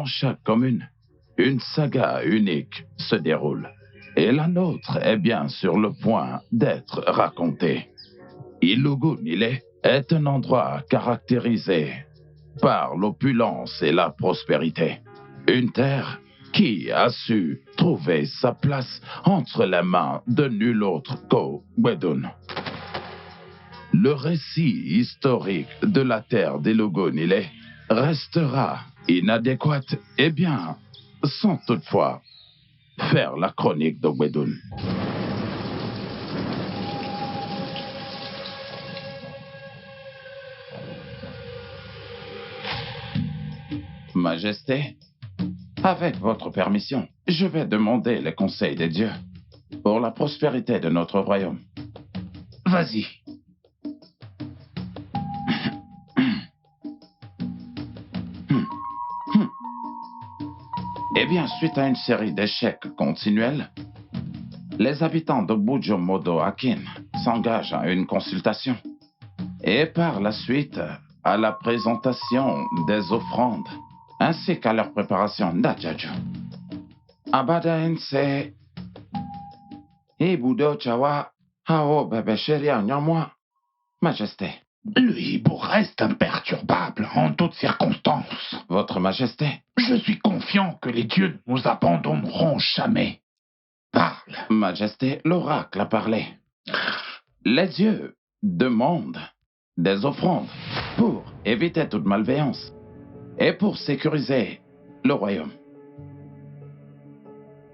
chaque commune, une saga unique se déroule. Et la nôtre est bien sur le point d'être racontée. Ilugunile est un endroit caractérisé par l'opulence et la prospérité. Une terre qui a su trouver sa place entre les mains de nul autre qu'Ogwedun. Le récit historique de la terre d'Ilugunile restera inadéquat et bien, sans toutefois faire la chronique d'Ogwedun. Majesté, avec votre permission, je vais demander le conseil des dieux pour la prospérité de notre royaume. Vas-y. Eh bien, suite à une série d'échecs continuels, les habitants de Bujomodo Akin s'engagent à une consultation. Et par la suite, à la présentation des offrandes, ainsi qu'à leur préparation d'Adjaju. Abadaense Ibudo Chawa Hao Bebesheria Nyamwa. Majesté. L'Uibu reste imperturbable en toutes circonstances. Votre Majesté. Je suis confiant que les dieux ne nous abandonneront jamais. Parle. Majesté, l'oracle a parlé. Les dieux demandent des offrandes pour éviter toute malveillance et pour sécuriser le royaume.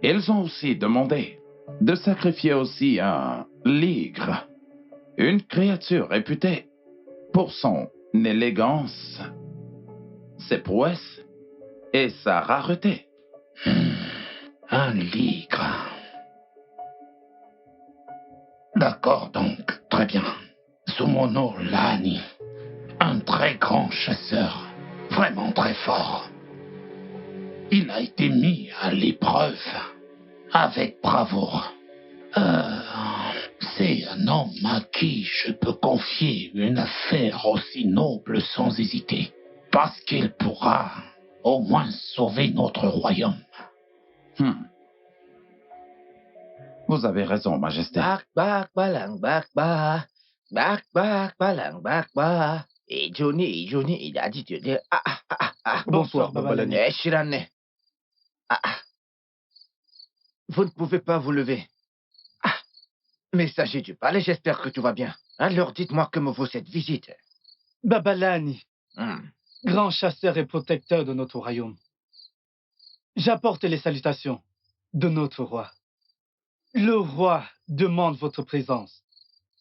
Ils ont aussi demandé de sacrifier aussi un ligre, une créature réputée pour son élégance, ses prouesses et sa rareté. Un ligre. D'accord donc, très bien. Sumono Lani, un très grand chasseur, vraiment très fort. Il a été mis à l'épreuve avec bravoure. C'est un homme à qui je peux confier une affaire aussi noble sans hésiter, parce qu'il pourra au moins sauver notre royaume. Vous avez raison, Majesté. Bak balang bak ba. Et Johnny, il a dit Bonsoir, Babalani. Shirane. Vous ne pouvez pas vous lever. Messager du palais, j'espère que tout va bien. Alors dites-moi que me vaut cette visite. Babalani, grand chasseur et protecteur de notre royaume. J'apporte les salutations de notre roi. Le roi demande votre présence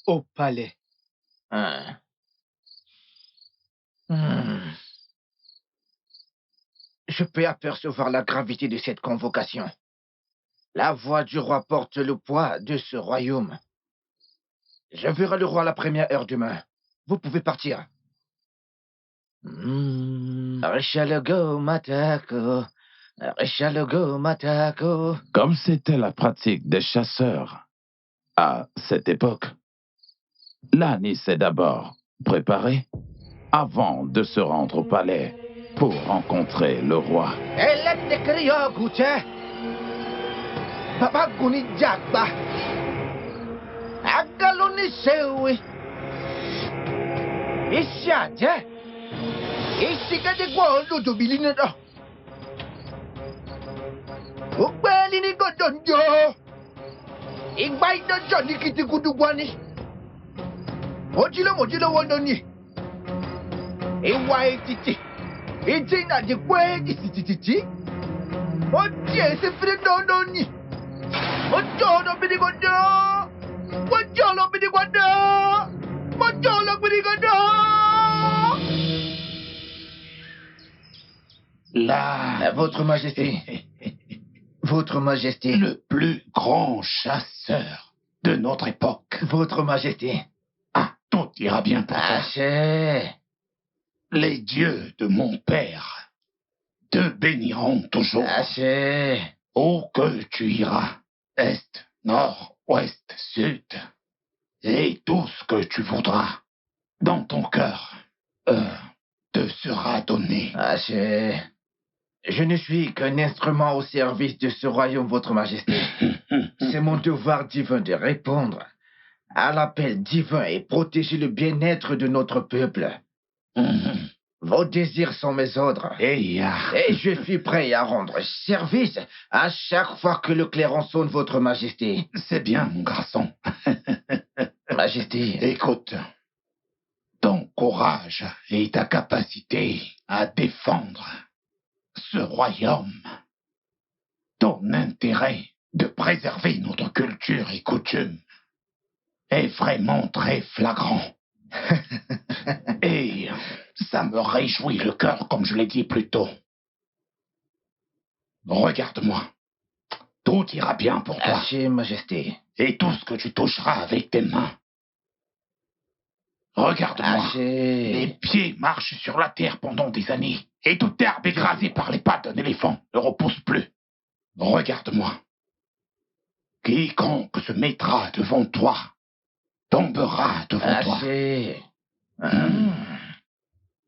au palais. Je peux apercevoir la gravité de cette convocation. La voix du roi porte le poids de ce royaume. Je verrai le roi à la première heure demain. Vous pouvez partir. Comme c'était la pratique des chasseurs à cette époque, Lani s'est d'abord préparé avant de se rendre au palais pour rencontrer le roi. Là, Votre Majesté. Votre Majesté. Le plus grand chasseur de notre époque. Votre Majesté. Tout ira bien pour toi. Les dieux de mon père te béniront toujours. Où que tu iras, est, nord, ouest, sud, et tout ce que tu voudras, dans ton cœur, te sera donné. Je ne suis qu'un instrument au service de ce royaume, Votre Majesté. C'est mon devoir divin de répondre à l'appel divin et protéger le bien-être de notre peuple. Vos désirs sont mes ordres. Et je suis prêt à rendre service à chaque fois que le clairon sonne, Votre Majesté. C'est bien, mon garçon. Majesté. Écoute, ton courage et ta capacité à défendre ce royaume, ton intérêt de préserver notre culture et coutumes est vraiment très flagrant. Et ça me réjouit le cœur, comme je l'ai dit plus tôt. Regarde-moi. Tout ira bien pour toi. Hachez, Majesté. Et tout ce que tu toucheras avec tes mains. Regarde-moi. Hachez. Mes pieds marchent sur la terre pendant des années. Et toute herbe écrasée par les pattes d'un éléphant ne repousse plus. Regarde-moi. Quiconque se mettra devant toi tombera devant toi. Hachez.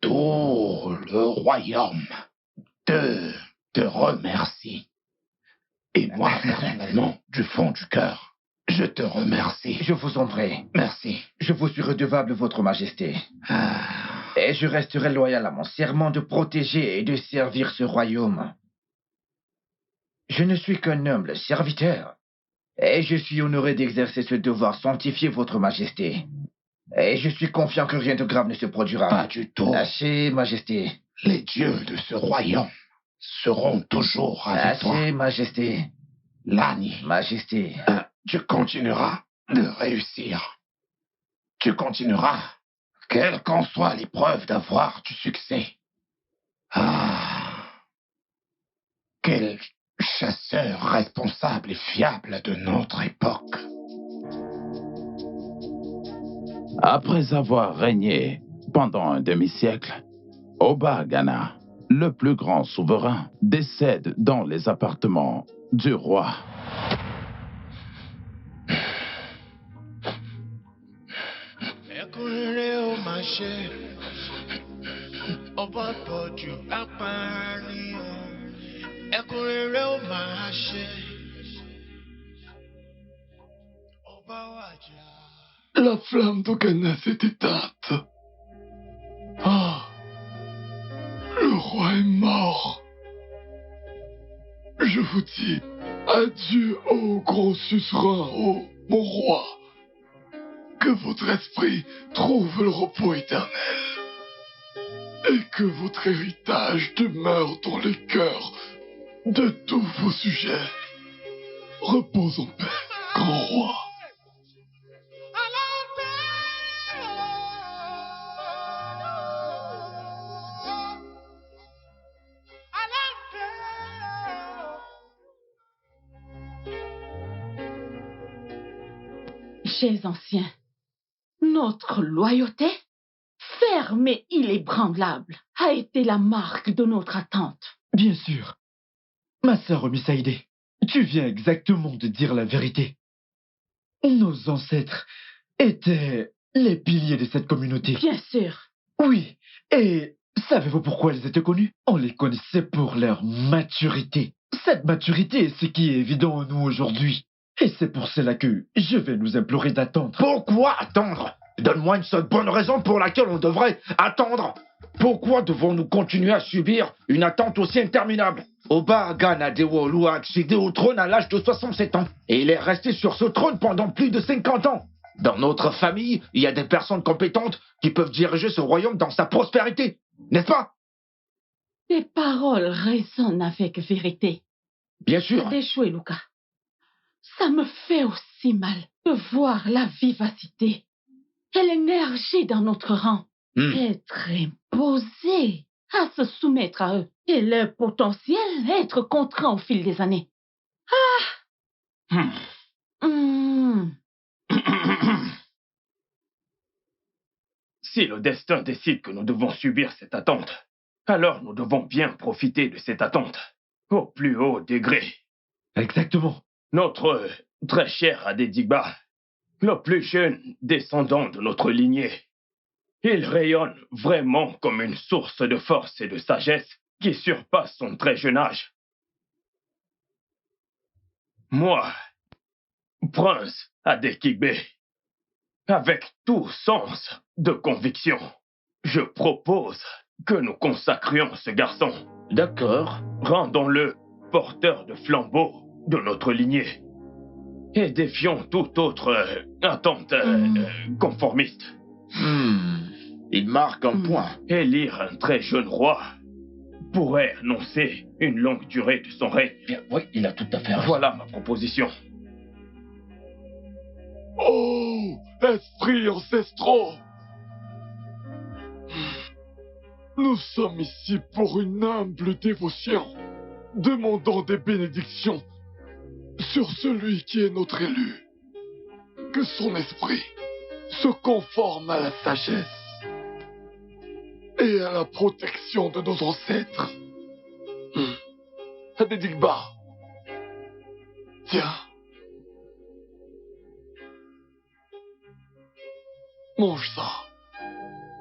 Tout le royaume te remercie. Et moi, personnellement, du fond du cœur, je te remercie. Je vous en prie. Merci. Je vous suis redevable, Votre Majesté. Et je resterai loyal à mon serment de protéger et de servir ce royaume. Je ne suis qu'un humble serviteur. Et je suis honoré d'exercer ce devoir sanctifié, Votre Majesté. Et je suis confiant que rien de grave ne se produira. Pas du tout. Hachez, Majesté. Les dieux de ce royaume seront toujours avec toi. Hachez, Majesté. Lani, Majesté. tu continueras de réussir. Tu continueras, quelle qu'en soit l'épreuve, d'avoir du succès. Quel chasseur responsable et fiable de notre époque. Après avoir régné pendant un demi-siècle, Oba Ghana, le plus grand souverain, décède dans les appartements du roi. La flamme de Ghana s'est éteinte. Le roi est mort. Je vous dis adieu, ô grand suzerain, ô mon roi. Que votre esprit trouve le repos éternel. Et que votre héritage demeure dans les cœurs de tous vos sujets. Repose en paix, grand roi. Chers anciens, notre loyauté, ferme et inébranlable, a été la marque de notre attente. Bien sûr. Ma sœur Misaïdé, tu viens exactement de dire la vérité. Nos ancêtres étaient les piliers de cette communauté. Bien sûr. Oui, et savez-vous pourquoi ils étaient connus? On les connaissait pour leur maturité. Cette maturité est ce qui est évident en nous aujourd'hui. Et c'est pour cela que je vais nous implorer d'attendre. Pourquoi attendre? Donne-moi une seule bonne raison pour laquelle on devrait attendre. Pourquoi devons-nous continuer à subir une attente aussi interminable? Oba Ghana Dewolu a accédé au trône à l'âge de 67 ans. Et il est resté sur ce trône pendant plus de 50 ans. Dans notre famille, il y a des personnes compétentes qui peuvent diriger ce royaume dans sa prospérité. N'est-ce pas? Tes paroles résonnent avec vérité. Bien sûr. D'échouer, Lucas. Ça me fait aussi mal de voir la vivacité et l'énergie dans notre rang être imposé à se soumettre à eux et leur potentiel être contraint au fil des années. Si le destin décide que nous devons subir cette attente, alors nous devons bien profiter de cette attente au plus haut degré. Exactement. Notre très cher Adédigba, le plus jeune descendant de notre lignée, il rayonne vraiment comme une source de force et de sagesse qui surpasse son très jeune âge. Moi, prince Adékigbe, avec tout sens de conviction, je propose que nous consacrions ce garçon. D'accord. Rendons-le porteur de flambeau de notre lignée et défions toute autre attente conformiste. Il marque un point. Élire un très jeune roi pourrait annoncer une longue durée de son règne. Bien, oui, il a tout à fait raison. Voilà ma proposition. Oh, esprits ancestraux! Nous sommes ici pour une humble dévotion, demandant des bénédictions sur celui qui est notre élu. Que son esprit se conforme à la sagesse et à la protection de nos ancêtres. Adédigba, tiens, mange ça.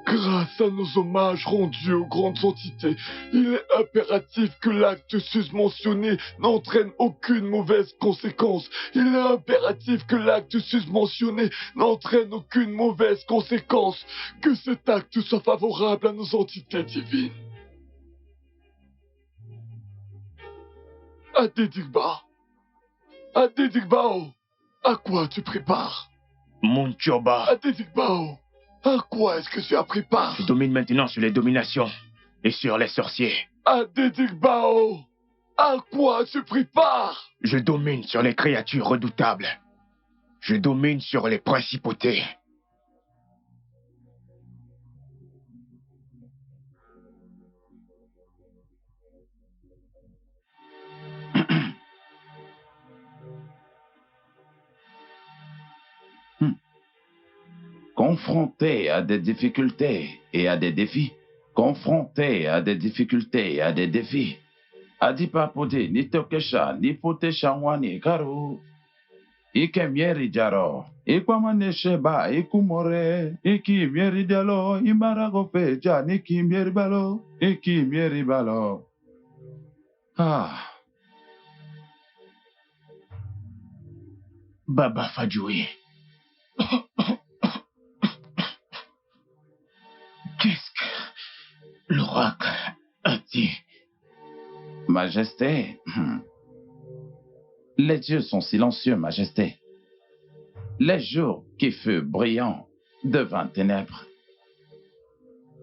Grâce à nos hommages rendus aux grandes entités, il est impératif que l'acte susmentionné n'entraîne aucune mauvaise conséquence. Il est impératif que l'acte susmentionné n'entraîne aucune mauvaise conséquence. Que cet acte soit favorable à nos entités divines. Adédigba, Adédigbao, à quoi tu prépares? Montioba, Adédigbao, à quoi est-ce que tu as pris part? je domine maintenant sur les dominations et sur les sorciers. Adédigbao, à quoi tu pris part? Je domine sur les créatures redoutables. Je domine sur les principautés. Confronté à des difficultés et à des défis, confronté à des difficultés et à des défis, Adipapodi ni tokesha ni potesha wani karu, ike mieri jaro, ikwamane sheba ikumore, iki mieri dalo, imarago feja, niki mieri balo, iki mieri balo. Ah. Baba Fadjoui. Qu'est-ce que le roi a dit? Majesté, les dieux sont silencieux, Majesté. Les jours qui furent brillants devinrent ténèbres.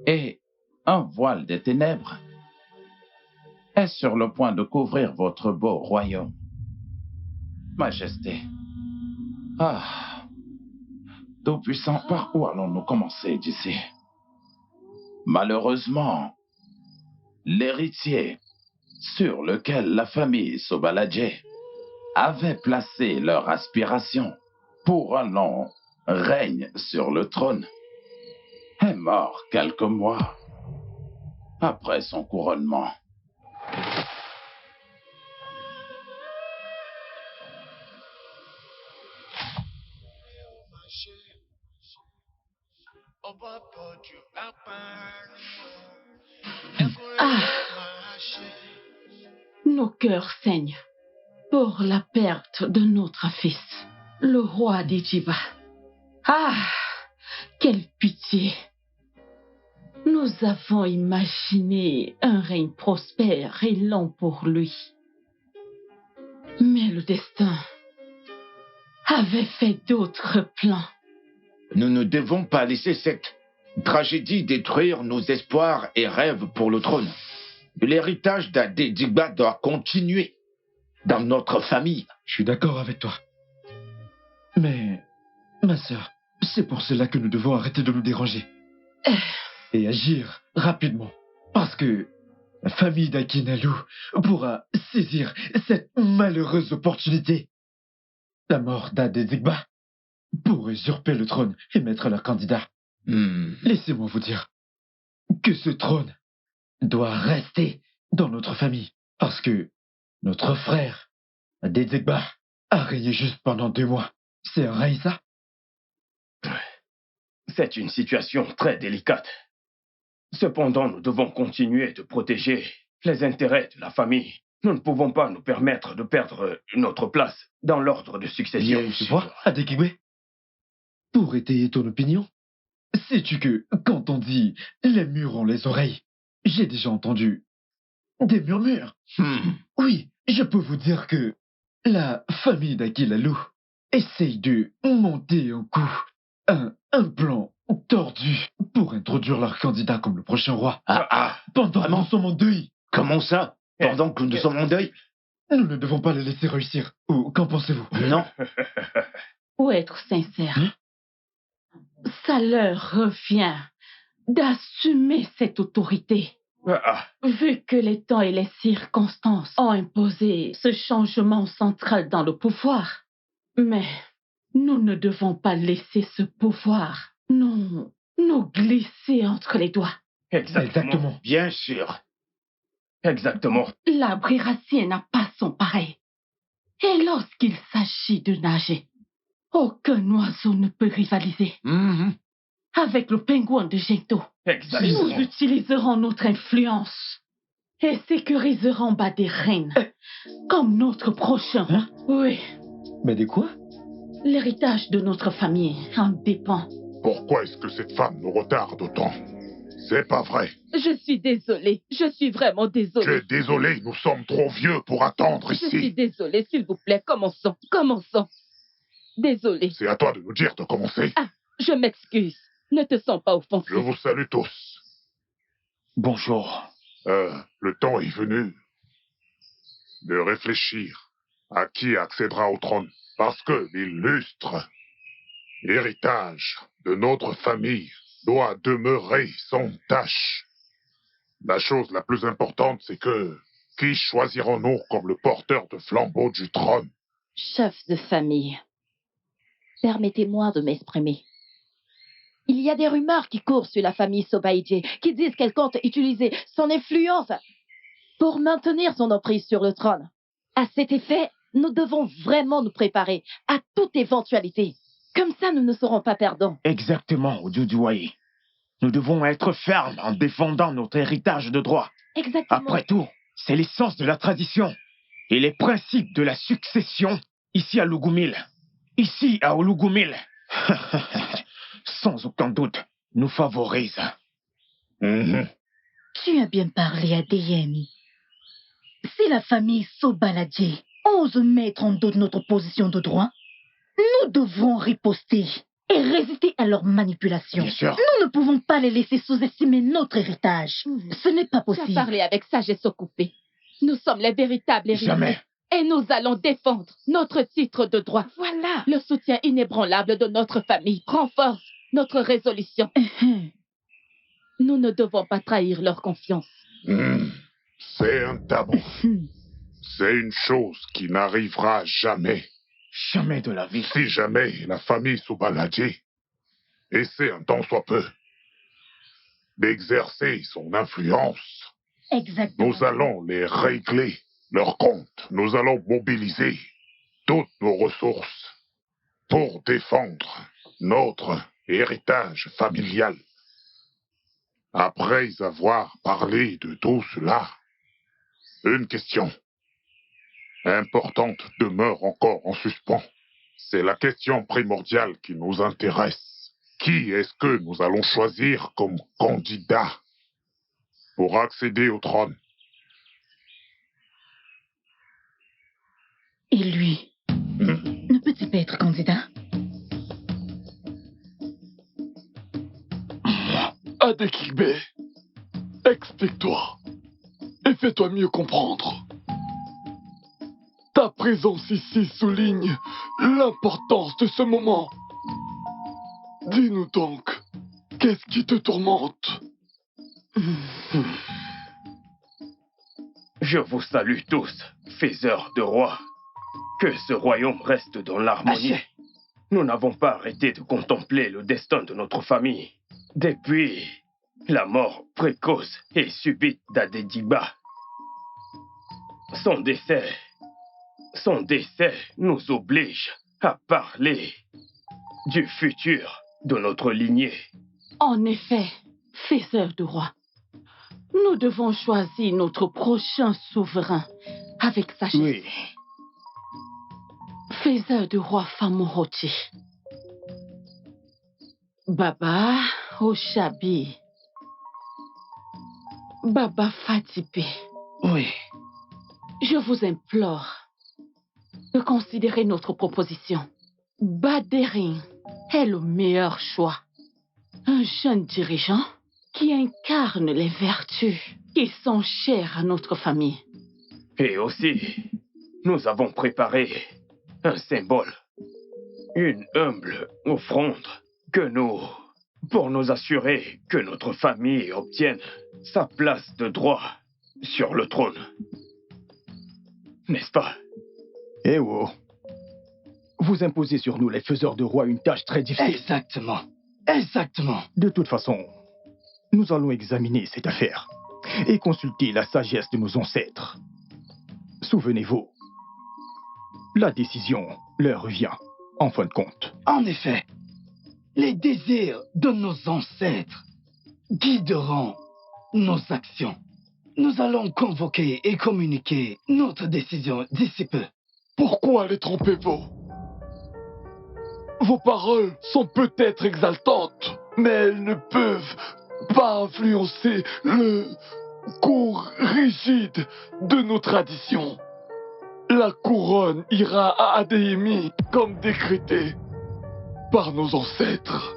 Et un voile des ténèbres est sur le point de couvrir votre beau royaume. Majesté. Ah, Tout-Puissant, par où allons-nous commencer d'ici? Malheureusement, l'héritier sur lequel la famille Sobaladje avait placé leur aspiration pour un long règne sur le trône est mort quelques mois après son couronnement. Ah, nos cœurs saignent pour la perte de notre fils, le roi d'Idjiba. Ah, quelle pitié! Nous avons imaginé un règne prospère et long pour lui. Mais le destin avait fait d'autres plans. Nous ne devons pas laisser cette tragédie détruire nos espoirs et rêves pour le trône. L'héritage d'Adédigba doit continuer dans notre famille. Je suis d'accord avec toi. Mais, ma sœur, c'est pour cela que nous devons arrêter de nous déranger. Et agir rapidement. Parce que la famille d'Akinalou pourra saisir cette malheureuse opportunité. La mort d'Adédigba pour usurper le trône et mettre leur candidat. Laissez-moi vous dire que ce trône doit rester dans notre famille. Parce que notre frère, Adédigba, a régné juste pendant 2 mois. C'est un règne, ça? C'est une situation très délicate. Cependant, nous devons continuer de protéger les intérêts de la famille. Nous ne pouvons pas nous permettre de perdre notre place dans l'ordre de succession. Tu vois, Adekigbe, pour étayer ton opinion, sais-tu que quand on dit les murs ont les oreilles, j'ai déjà entendu des murmures. Oui, je peux vous dire que la famille d'Akilalou essaye de monter un coup, un plan tordu pour introduire leur candidat comme le prochain roi. Pendant que nous sommes en deuil. Comment ça? Pendant que nous sommes en deuil? Nous ne devons pas les laisser réussir. Ou qu'en pensez-vous? Non. Pour être sincère, ça leur revient d'assumer cette autorité. Vu que les temps et les circonstances ont imposé ce changement central dans le pouvoir. Mais nous ne devons pas laisser ce pouvoir nous glisser entre les doigts. Exactement. Bien sûr. Exactement. L'arbre racien n'a pas son pareil. Et lorsqu'il s'agit de nager, aucun oiseau ne peut rivaliser. Avec le pingouin de Gento, nous utiliserons notre influence et sécuriserons Badérène comme notre prochain roi. Oui. Mais de quoi? L'héritage de notre famille en dépend. Pourquoi est-ce que cette femme nous retarde autant? C'est pas vrai. Je suis désolée. Je suis vraiment désolée. Tu es désolé, nous sommes trop vieux pour attendre ici. Je suis désolée, s'il vous plaît. Commençons. Désolée. C'est à toi de nous dire de commencer. Je m'excuse. Ne te sens pas offensé. Je vous salue tous. Bonjour. Le temps est venu de réfléchir à qui accédera au trône. Parce que l'illustre héritage de notre famille doit demeurer sans tâche. La chose la plus importante, c'est que qui choisirons-nous comme le porteur de flambeau du trône? Chef de famille, permettez-moi de m'exprimer. Il y a des rumeurs qui courent sur la famille Sobaïdje qui disent qu'elle compte utiliser son influence pour maintenir son emprise sur le trône. À cet effet, nous devons vraiment nous préparer à toute éventualité. Comme ça, nous ne serons pas perdants. Exactement, Oudjoudiouaï. Nous devons être fermes en défendant notre héritage de droit. Exactement. Après tout, c'est l'essence de la tradition et les principes de la succession ici à Lougoumil. Ici à Lougoumil. Sans aucun doute, nous favorisent. Tu as bien parlé, Adeyemi. Si la famille Sobaladje ose mettre en doute notre position de droit, nous devrons riposter et résister à leur manipulation. Bien sûr. Nous ne pouvons pas les laisser sous-estimer notre héritage. Ce n'est pas possible. Tu as parlé avec sagesse au coupé. Nous sommes les véritables héritiers. Jamais. Et nous allons défendre notre titre de droit. Voilà. Le soutien inébranlable de notre famille renforce notre résolution. Nous ne devons pas trahir leur confiance. C'est un tabou. C'est une chose qui n'arrivera jamais. Jamais de la vie. Si jamais la famille Sobaladje essaie un tant soit peu d'exercer son influence, Exactement. nous allons les régler leur compte. Nous allons mobiliser toutes nos ressources pour défendre notre héritage familial. Après avoir parlé de tout cela, une question importante demeure encore en suspens. C'est la question primordiale qui nous intéresse. Qui est-ce que nous allons choisir comme candidat pour accéder au trône? Et lui, ne peut-il pas être candidat? Adekigbe, explique-toi et fais-toi mieux comprendre. Ta présence ici souligne l'importance de ce moment. Dis-nous donc, qu'est-ce qui te tourmente? Je vous salue tous, faiseurs de rois. Que ce royaume reste dans l'harmonie. Nous n'avons pas arrêté de contempler le destin de notre famille depuis la mort précoce et subite d'Adediba. Son décès nous oblige à parler du futur de notre lignée. En effet, faiseur de roi, Nous devons choisir notre prochain souverain avec sagesse. Oui. Faiseur du roi Famoroti. Baba Oshabi. Baba Fatipe. Oui. Je vous implore de considérer notre proposition. Baderin est le meilleur choix. Un jeune dirigeant qui incarne les vertus qui sont chères à notre famille. Et aussi, nous avons préparé un symbole, une humble offrande pour nous assurer que notre famille obtienne sa place de droit sur le trône. N'est-ce pas? Eh oh. Vous imposez sur nous, les faiseurs de roi, une tâche très difficile. Exactement. Exactement. De toute façon, nous allons examiner cette affaire et consulter la sagesse de nos ancêtres. Souvenez-vous, la décision leur revient, en fin de compte. En effet, les désirs de nos ancêtres guideront nos actions. Nous allons convoquer et communiquer notre décision d'ici peu. Pourquoi les trompez-vous? Vos paroles sont peut-être exaltantes, mais elles ne peuvent pas influencer le cours rigide de nos traditions. La couronne ira à Adeyemi comme décrété par nos ancêtres.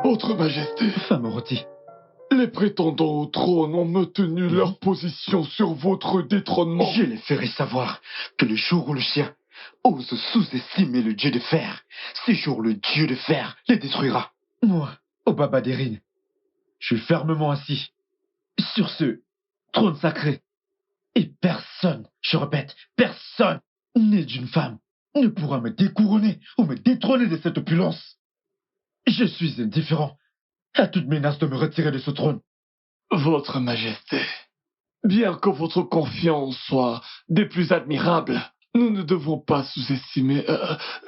Votre Majesté, Famoroti, les prétendants au trône ont maintenu leur position sur votre détrônement. je les ferai savoir que le jour où le chien ose sous-estimer le dieu de fer, ce jour le dieu de fer les détruira. Moi, Obaba Derin, je suis fermement assis sur ce trône sacré. Et personne, je répète, personne né d'une femme ne pourra me découronner ou me détrôner de cette opulence. Je suis indifférent à toute menace de me retirer de ce trône. Votre Majesté, bien que votre confiance soit des plus admirables, nous ne devons pas sous-estimer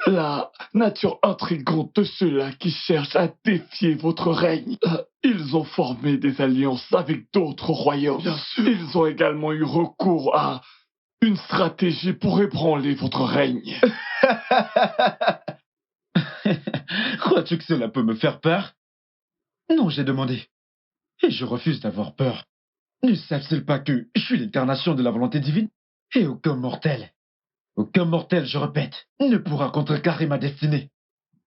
la nature intrigante de ceux-là qui cherchent à défier votre règne. Ils ont formé des alliances avec d'autres royaumes. Bien sûr. Ils ont également eu recours à une stratégie pour ébranler votre règne. Crois-tu que cela peut me faire peur? Non, j'ai demandé. Et je refuse d'avoir peur. Ne savent-ils pas que je suis l'incarnation de la volonté divine? Et aucun mortel, je répète, ne pourra contrecarrer ma destinée.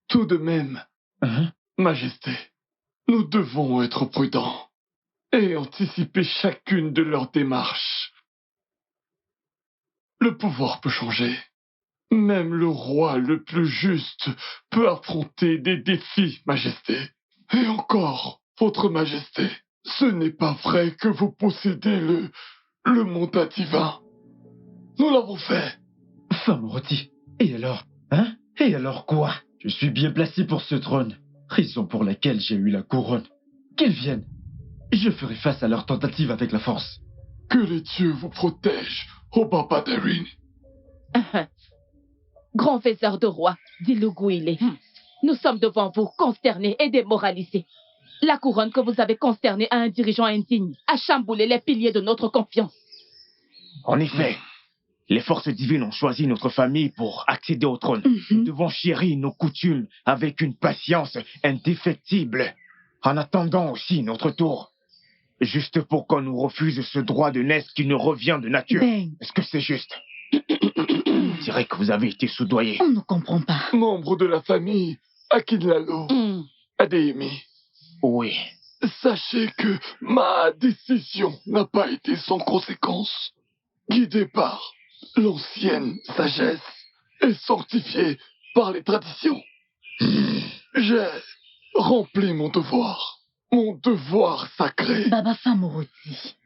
Tout de même, Majesté, nous devons être prudents et anticiper chacune de leurs démarches. Le pouvoir peut changer. Même le roi le plus juste peut affronter des défis, Majesté. Et encore, Votre Majesté, ce n'est pas vrai que vous possédez le mandat divin. Nous l'avons fait. Famoroti, et alors? Hein? Et alors quoi? Je suis bien placé pour ce trône, raison pour laquelle j'ai eu la couronne. Qu'ils viennent. Je ferai face à leurs tentatives avec la force. Que les dieux vous protègent, Obaba Derin. Grand faiseur de roi, dit Luguile. Nous sommes devant vous, consternés et démoralisés. La couronne que vous avez consternée à un dirigeant indigne a chamboulé les piliers de notre confiance. En effet, les forces divines ont choisi notre famille pour accéder au trône. Nous devons chérir nos coutumes avec une patience indéfectible, en attendant aussi notre tour. Juste pour qu'on nous refuse ce droit de naissance qui nous revient de nature. Ben. Est-ce que c'est juste? Je dirais que vous avez été soudoyé. On ne comprend pas. Membre de la famille, Akinlalo, Adeyemi. Oui. Sachez que ma décision n'a pas été sans conséquence. Guidée par l'ancienne sagesse et sanctifiée par les traditions. J'ai rempli mon devoir sacré. Baba Famoroti,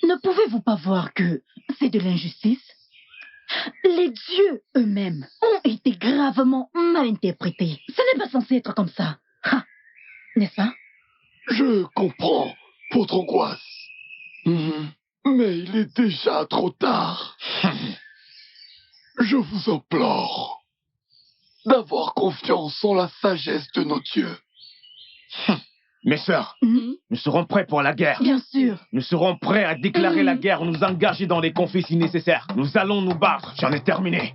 ne pouvez-vous pas voir que c'est de l'injustice? Les dieux eux-mêmes ont été gravement mal interprétés. Ce n'est pas censé être comme ça. Ha, n'est-ce pas? Je comprends votre angoisse. Mais il est déjà trop tard. Je vous implore, d'avoir confiance en la sagesse de nos dieux. Mes sœurs, nous serons prêts pour la guerre. Bien sûr. Nous serons prêts à déclarer la guerre ou nous engager dans des conflits si nécessaire. Nous allons nous battre. J'en ai terminé.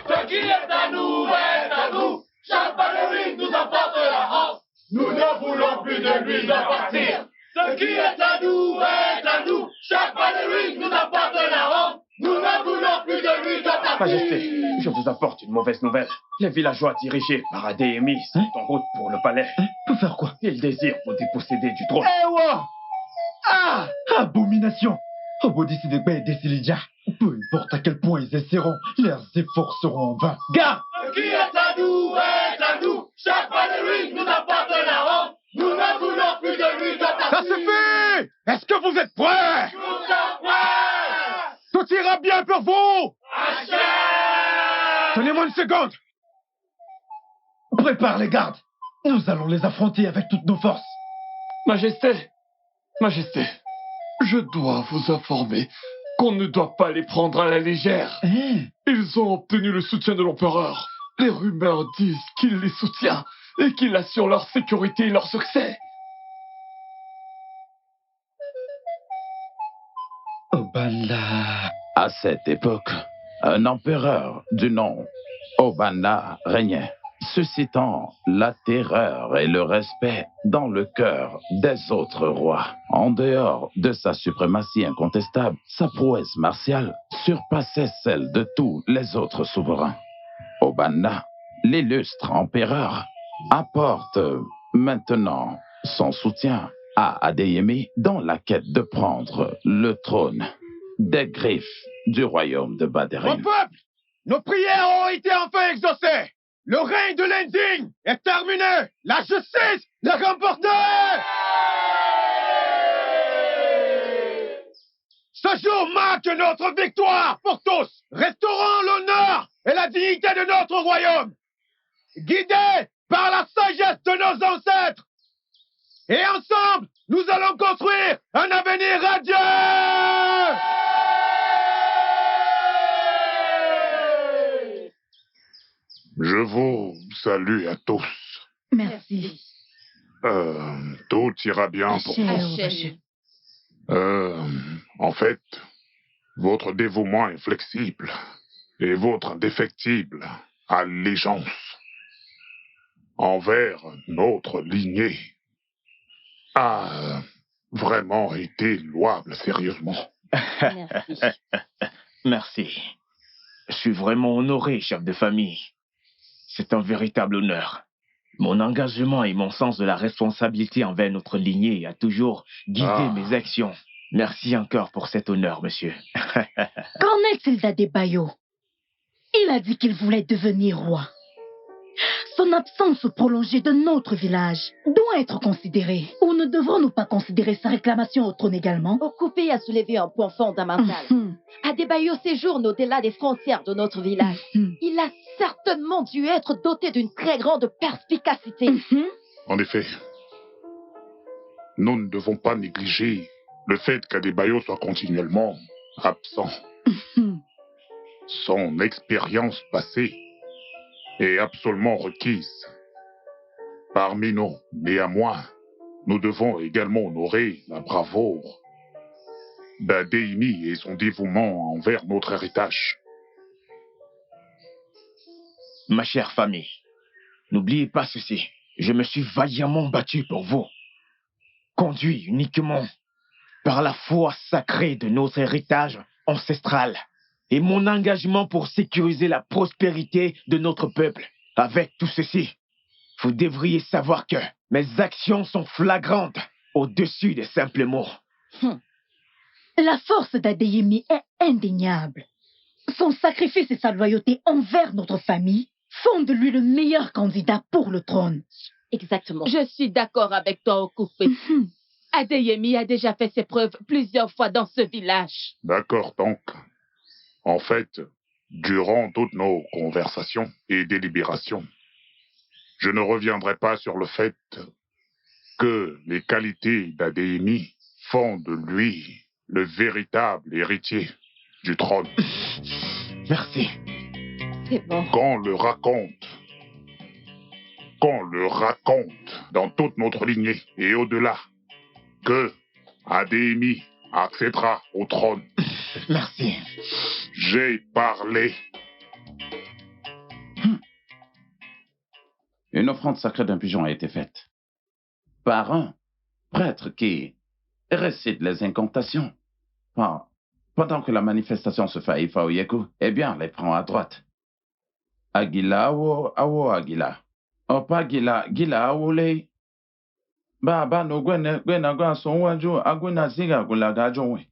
Ce qui est à nous est à nous. Champalerie nous apporte la honte. Nous ne voulons plus de lui de partir. Ce qui est à nous est à nous. Champalerie nous apporte la honte. Nous ne voulons plus de lui de partir. Majesté, je vous apporte une mauvaise nouvelle. Les villageois dirigés par Adéhémie sont en route pour le palais. Pour faire quoi? Ils désirent vous déposséder du trône. Eh ouais! Ah! Abomination! Obo décide pas Décilidia. Peu importe à quel point ils essaieront, leurs efforts seront en vain. Garde! Ce qui est à nous est à nous. Champalerie nous apporte la honte. Nous ne voulons plus de lui de partir. Ça suffit! Est-ce que vous êtes prêts? Tout à fait. Tout ira bien pour vous! Achève. Donnez-moi une seconde! Prépare les gardes! Nous allons les affronter avec toutes nos forces. Majesté, Majesté, je dois vous informer qu'on ne doit pas les prendre à la légère. Ils ont obtenu le soutien de l'empereur. Les rumeurs disent qu'il les soutient et qu'il assure leur sécurité et leur succès. Obanla. À cette époque, un empereur du nom Obanla régnait, suscitant la terreur et le respect dans le cœur des autres rois. En dehors de sa suprématie incontestable, sa prouesse martiale surpassait celle de tous les autres souverains. Obanla, l'illustre empereur, apporte maintenant son soutien à Adéhémie dans la quête de prendre le trône des griffes du royaume de Mon Badérim. peuple, nos prières ont été enfin exaucées. Le règne de l'indigne est terminé. La justice l'a remporté. Ce jour marque notre victoire pour tous. Restaurons l'honneur et la dignité de notre royaume, guidés par la sagesse de nos ancêtres. Et ensemble, nous allons construire un avenir radieux. Je vous salue à tous. Merci. Tout ira bien pour Achève. En fait, votre dévouement est flexible et votre indéfectible allégeance envers notre lignée a vraiment été louable, sérieusement. Merci. Merci. Je suis vraiment honoré, chef de famille. C'est un véritable honneur. Mon engagement et mon sens de la responsabilité envers notre lignée a toujours guidé mes actions. Merci encore pour cet honneur, monsieur. Qu'en est-il d'Adébayo? Il a dit qu'il voulait devenir roi. Son absence prolongée de notre village doit être considérée. Ou ne devons-nous pas considérer sa réclamation au trône également? Occupé à soulever un point fondamental. Adébayo séjourne au-delà des frontières de notre village. Il a certainement dû être doté d'une très grande perspicacité. En effet, nous ne devons pas négliger le fait qu'Adébayo soit continuellement absent. Son expérience passée est absolument requise. Parmi nous, néanmoins, nous devons également honorer la bravoure d'Adéhémie et son dévouement envers notre héritage. Ma chère famille, n'oubliez pas ceci. Je me suis vaillamment battu pour vous, conduit uniquement par la foi sacrée de notre héritage ancestral et mon engagement pour sécuriser la prospérité de notre peuple. Avec tout ceci, vous devriez savoir que mes actions sont flagrantes au-dessus des simples mots. La force d'Adéhémie est indéniable. Son sacrifice et sa loyauté envers notre famille font de lui le meilleur candidat pour le trône. Exactement. Je suis d'accord avec toi, Okupe. Adéhémie a déjà fait ses preuves plusieurs fois dans ce village. D'accord, donc. En fait, durant toutes nos conversations et délibérations, je ne reviendrai pas sur le fait que les qualités d'Adéhémie font de lui le véritable héritier du trône. Merci. C'est bon. Qu'on le raconte dans toute notre lignée et au-delà, que Adéhémie accédera au trône. Merci. J'ai parlé. Une offrande sacrée d'un pigeon a été faite par un prêtre qui récite les incantations. Pendant que la manifestation se fait à Ifaoyeku, eh bien, les prend à droite. Aguila awo Aguila. Opa Aguila, Gila awole. Ba no gwena gwa so waju agwena ziga gula gajonwe.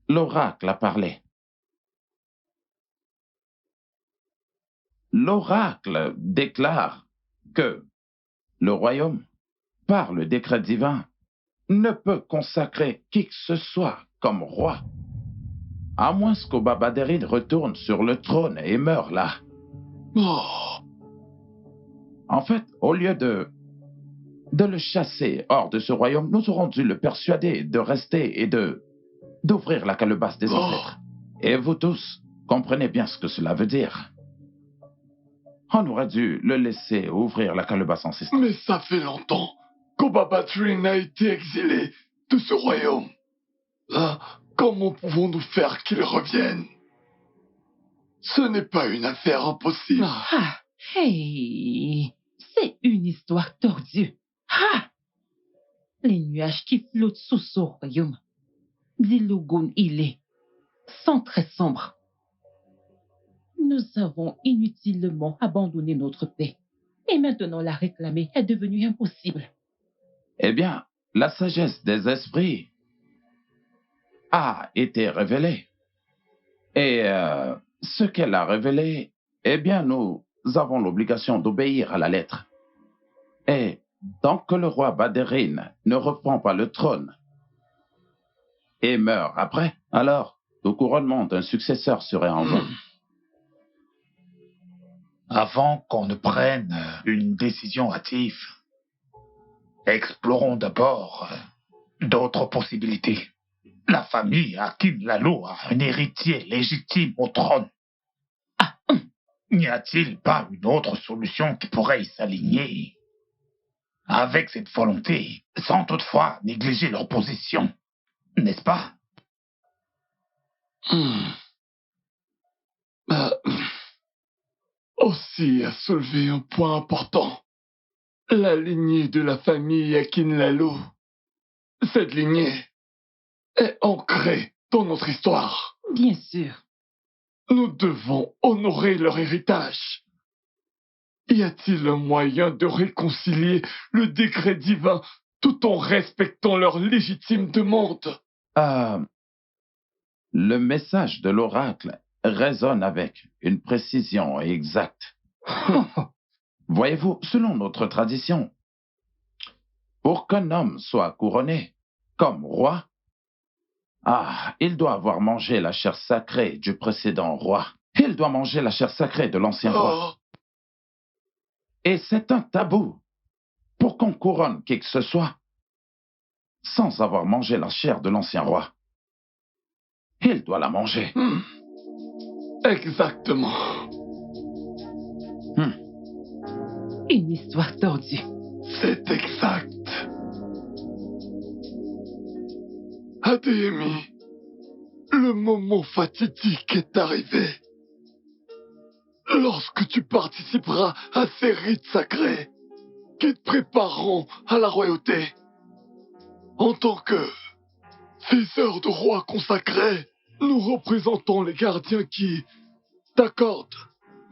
L'oracle a parlé. L'oracle déclare que le royaume, par le décret divin, ne peut consacrer qui que ce soit comme roi, à moins qu'Obabaderin retourne sur le trône et meure là. Oh. En fait, au lieu de le chasser hors de ce royaume, nous aurons dû le persuader de rester et d'ouvrir la calebasse des ancêtres. Et vous tous comprenez bien ce que cela veut dire. On aurait dû le laisser ouvrir la calebasse ancestrale. Mais ça fait longtemps qu'Obabaderin a été exilé de ce royaume. Comment pouvons-nous faire qu'il revienne? Ce n'est pas une affaire impossible. Hey, c'est une histoire tordue. Les nuages qui flottent sous ce royaume, dit Logun Ile, sont très sombres. Nous avons inutilement abandonné notre paix. Et maintenant la réclamer est devenue impossible. Eh bien, la sagesse des esprits a été révélée. Et ce qu'elle a révélé, eh bien, nous avons l'obligation d'obéir à la lettre. Et tant que le roi Baderin ne reprend pas le trône et meurt après, alors le couronnement d'un successeur serait en jeu. Avant qu'on ne prenne une décision hâtive, explorons d'abord d'autres possibilités. La famille Akin Lalo a un héritier légitime au trône. N'y a-t-il pas une autre solution qui pourrait y s'aligner avec cette volonté, sans toutefois négliger leur position, n'est-ce pas? Aussi a soulevé un point important. La lignée de la famille Akin Lalo. Cette lignée est ancrée dans notre histoire. Bien sûr. Nous devons honorer leur héritage. Y a-t-il un moyen de réconcilier le décret divin tout en respectant leur légitime demande? Le message de l'oracle résonne avec une précision exacte. Voyez-vous, selon notre tradition, pour qu'un homme soit couronné comme roi, il doit avoir mangé la chair sacrée du précédent roi. Il doit manger la chair sacrée de l'ancien roi. Et c'est un tabou pour qu'on couronne qui que ce soit sans avoir mangé la chair de l'ancien roi. Il doit la manger. Exactement. Une histoire tordue. C'est exact. Adéhémie, le moment fatidique est arrivé. Lorsque tu participeras à ces rites sacrés qui te prépareront à la royauté, en tant que faiseurs de rois consacrés, nous représentons les gardiens qui t'accordent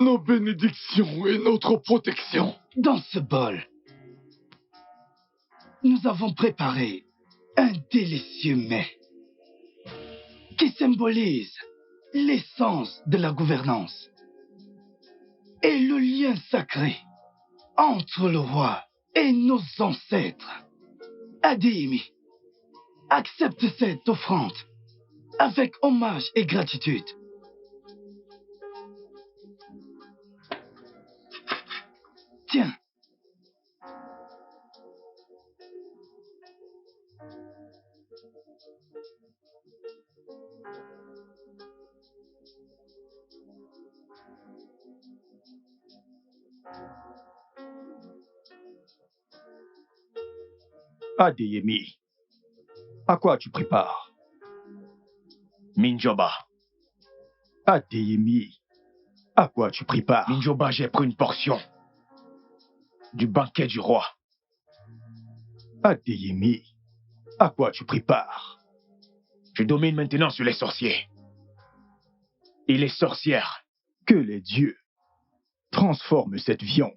nos bénédictions et notre protection. Dans ce bol, nous avons préparé un délicieux mets qui symbolise l'essence de la gouvernance et le lien sacré entre le roi et nos ancêtres. Adéhémie, accepte cette offrande avec hommage et gratitude. Tiens. Adeyemi, à quoi tu prépares? Minjoba. Adeyemi, à quoi tu prépares? Minjoba, j'ai pris une portion du banquet du roi. Adeyemi, à quoi tu prépares? Je domine maintenant sur les sorciers et les sorcières. Que les dieux transforment cette viande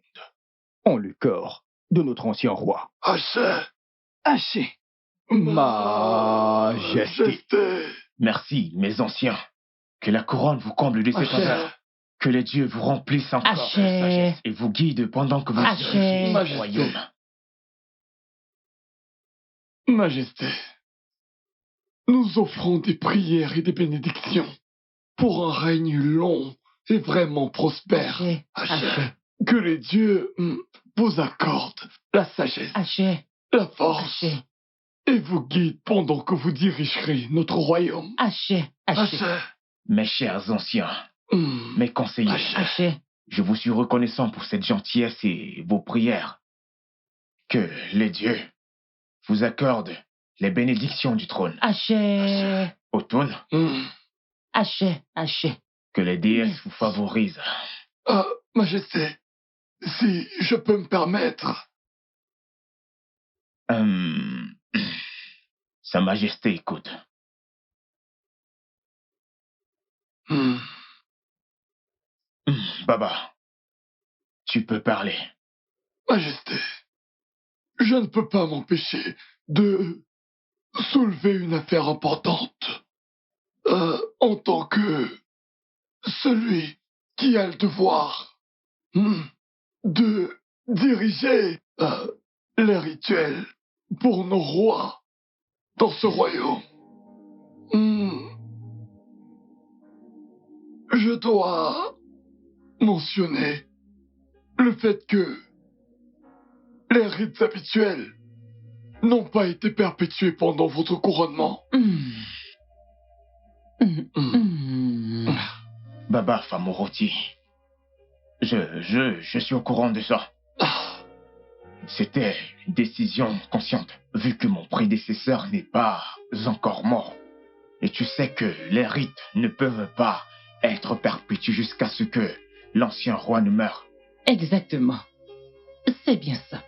en le corps de notre ancien roi. Haché. Haché. Majesté. Merci, mes anciens. Que la couronne vous comble de cet honneur. Que les dieux vous remplissent encore de sagesse et vous guident pendant que vous dirigez le royaume. Majesté, nous offrons des prières et des bénédictions pour un règne long et vraiment prospère. Que les dieux vous accordent la sagesse, la force et vous guident pendant que vous dirigerez notre royaume. Mes chers anciens, mes conseillers, je vous suis reconnaissant pour cette gentillesse et vos prières. Que les dieux vous accordent les bénédictions du trône. Otun, que les déesses vous favorisent. Majesté, si je peux me permettre. Sa Majesté écoute. Baba, tu peux parler. Majesté, je ne peux pas m'empêcher de soulever une affaire importante. En tant que celui qui a le devoir de diriger les rituels pour nos rois dans ce royaume. Je dois mentionner le fait que les rites habituels n'ont pas été perpétués pendant votre couronnement. Baba Famoroti, je suis au courant de ça. C'était une décision consciente, vu que mon prédécesseur n'est pas encore mort. Et tu sais que les rites ne peuvent pas être perpétués jusqu'à ce que l'ancien roi ne meure. Exactement. C'est bien ça.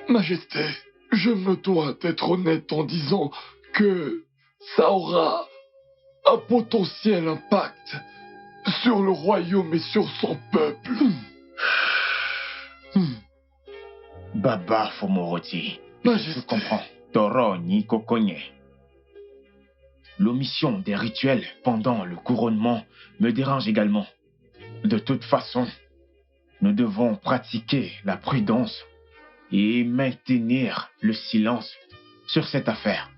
Majesté, je me dois d'être honnête en disant que ça aura un potentiel impact sur le royaume et sur son peuple. Baba Fomoroti, Majesté. Je comprends. Toro ni Kokonye. L'omission des rituels pendant le couronnement me dérange également. De toute façon, nous devons pratiquer la prudence et maintenir le silence sur cette affaire.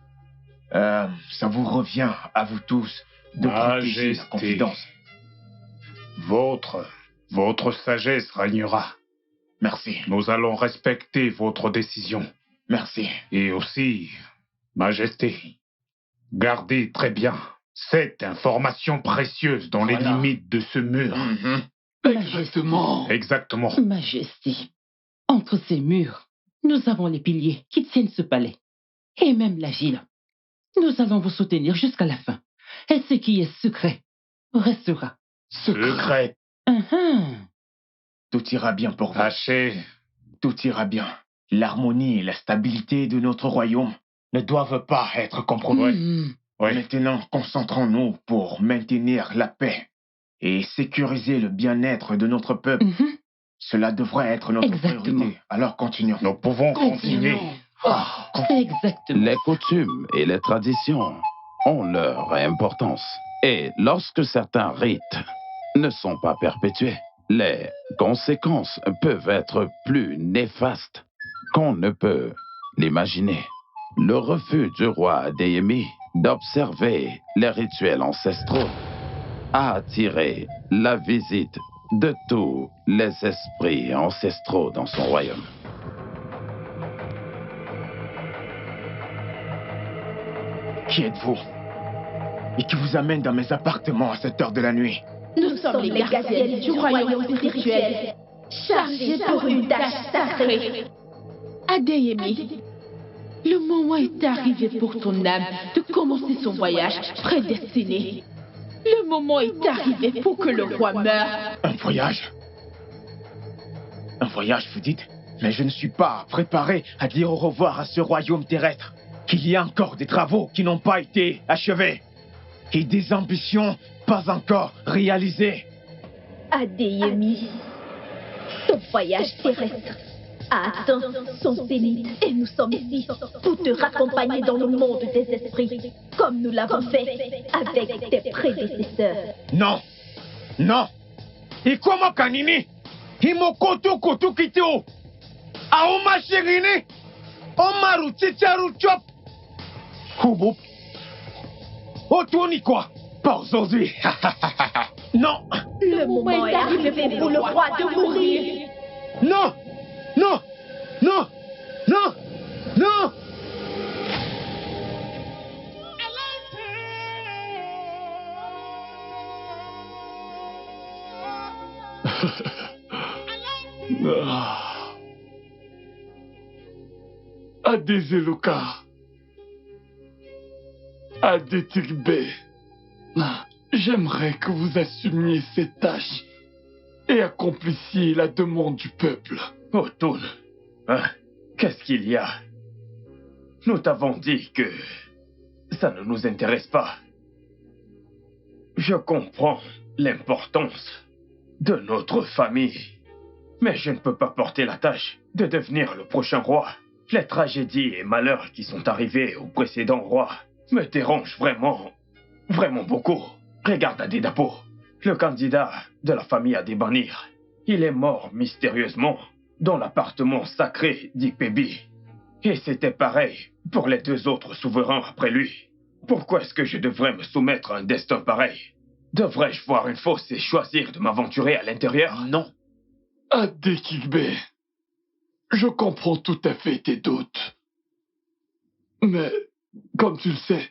Ça vous revient à vous tous de protéger la confidence. Votre sagesse régnera. Merci. Nous allons respecter votre décision. Merci. Et aussi, Majesté, gardez très bien cette information précieuse dans les limites de ce mur. Exactement. Majesté, entre ces murs, nous avons les piliers qui tiennent ce palais. Et même la ville. Nous allons vous soutenir jusqu'à la fin. Et ce qui est secret restera secret. Tout ira bien pour vous. Haché. Tout ira bien. L'harmonie et la stabilité de notre royaume ne doivent pas être compromis. Maintenant, concentrons-nous pour maintenir la paix et sécuriser le bien-être de notre peuple. Cela devrait être notre priorité. Alors continuons. Nous pouvons continuer. Exactement. Les coutumes et les traditions ont leur importance. Et lorsque certains rites ne sont pas perpétués, les conséquences peuvent être plus néfastes qu'on ne peut l'imaginer. Le refus du roi Adeyemi d'observer les rituels ancestraux a attiré la visite de tous les esprits ancestraux dans son royaume. Qui êtes-vous? Et qui vous amène dans mes appartements à cette heure de la nuit? Nous sommes les gardiennes du royaume spirituel. chargé pour une tâche sacrée. Adeyemi, le moment est arrivé pour ton âme de commencer son voyage prédestiné. Le moment est arrivé pour que le roi meure. Un voyage? Un voyage, vous dites? Mais je ne suis pas préparé à dire au revoir à ce royaume terrestre. Qu'il y a encore des travaux qui n'ont pas été achevés. Et des ambitions pas encore réalisées. Adeyemi, ton voyage terrestre a atteint son zénith et nous sommes ici pour te raccompagner dans le monde des esprits, comme nous l'avons fait avec tes prédécesseurs. Non, non. Et comment kanini? Imokoto koto kiteo. Aoma shirini. Omaru chicharu chop. Hubo. Otoni quoi? Pas aujourd'hui. Non. Le moment est arrivé pour le roi de mourir. Non. Non. Non. Non. Non. Adezeloka, Adetigbe, j'aimerais que vous assumiez cette tâche et accomplissiez la demande du peuple. Otun, hein? Qu'est-ce qu'il y a? Nous t'avons dit que ça ne nous intéresse pas. Je comprends l'importance de notre famille, mais je ne peux pas porter la tâche de devenir le prochain roi. Les tragédies et malheurs qui sont arrivés au précédent roi me dérangent vraiment, vraiment beaucoup. Regarde Adedapo, le candidat de la famille Adebanir. Il est mort mystérieusement dans l'appartement sacré d'Ikpebi. Et c'était pareil pour les deux autres souverains après lui. Pourquoi est-ce que je devrais me soumettre à un destin pareil? Devrais-je voir une fosse et choisir de m'aventurer à l'intérieur? Non. Adekigbe, je comprends tout à fait tes doutes. Mais, comme tu le sais,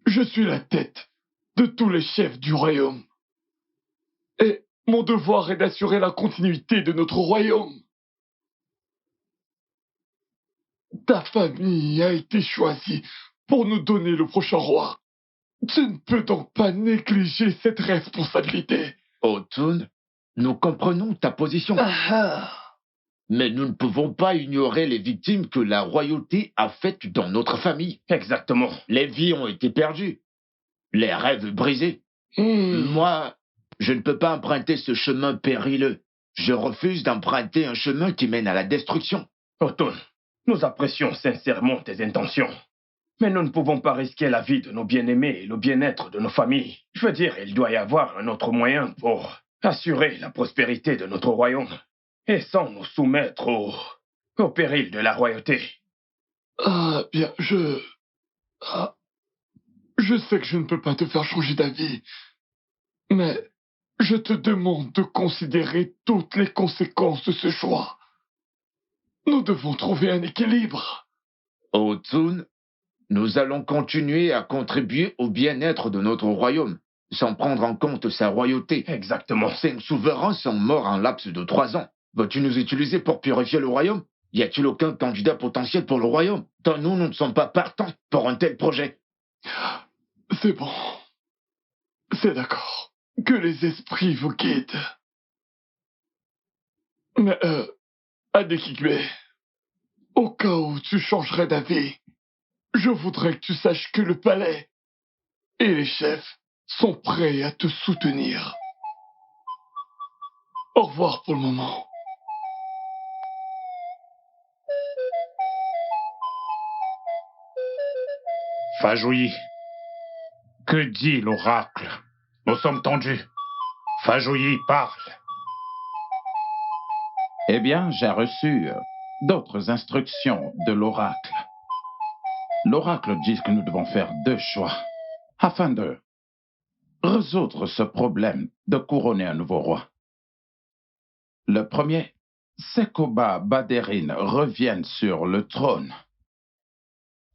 je suis la tête de tous les chefs du royaume. Et mon devoir est d'assurer la continuité de notre royaume. Ta famille a été choisie pour nous donner le prochain roi. Tu ne peux donc pas négliger cette responsabilité. Otun, nous comprenons ta position. Mais nous ne pouvons pas ignorer les victimes que la royauté a faites dans notre famille. Exactement. Les vies ont été perdues. Les rêves brisés. Moi, je ne peux pas emprunter ce chemin périlleux. Je refuse d'emprunter un chemin qui mène à la destruction. Otun, nous apprécions sincèrement tes intentions. Mais nous ne pouvons pas risquer la vie de nos bien-aimés et le bien-être de nos familles. Je veux dire, il doit y avoir un autre moyen pour assurer la prospérité de notre royaume. Et sans nous soumettre au péril de la royauté. Bien, je sais que je ne peux pas te faire changer d'avis, mais je te demande de considérer toutes les conséquences de ce choix. Nous devons trouver un équilibre. Otun, nous allons continuer à contribuer au bien-être de notre royaume, sans prendre en compte sa royauté. Exactement. 5 souverains sont morts en laps de 3 ans. Veux-tu nous utiliser pour purifier le royaume? Y a-t-il aucun candidat potentiel pour le royaume? Tant nous ne sommes pas partants pour un tel projet. C'est bon. C'est d'accord. Que les esprits vous guident. Mais, Adekigbe, au cas où tu changerais d'avis, je voudrais que tu saches que le palais et les chefs sont prêts à te soutenir. Au revoir pour le moment. Fajouyi, que dit l'oracle? Nous sommes tendus. Fajouyi, parle. Eh bien, j'ai reçu d'autres instructions de l'oracle. L'oracle dit que nous devons faire 2 choix afin de résoudre ce problème de couronner un nouveau roi. Le premier, c'est qu'Oba Baderin revienne sur le trône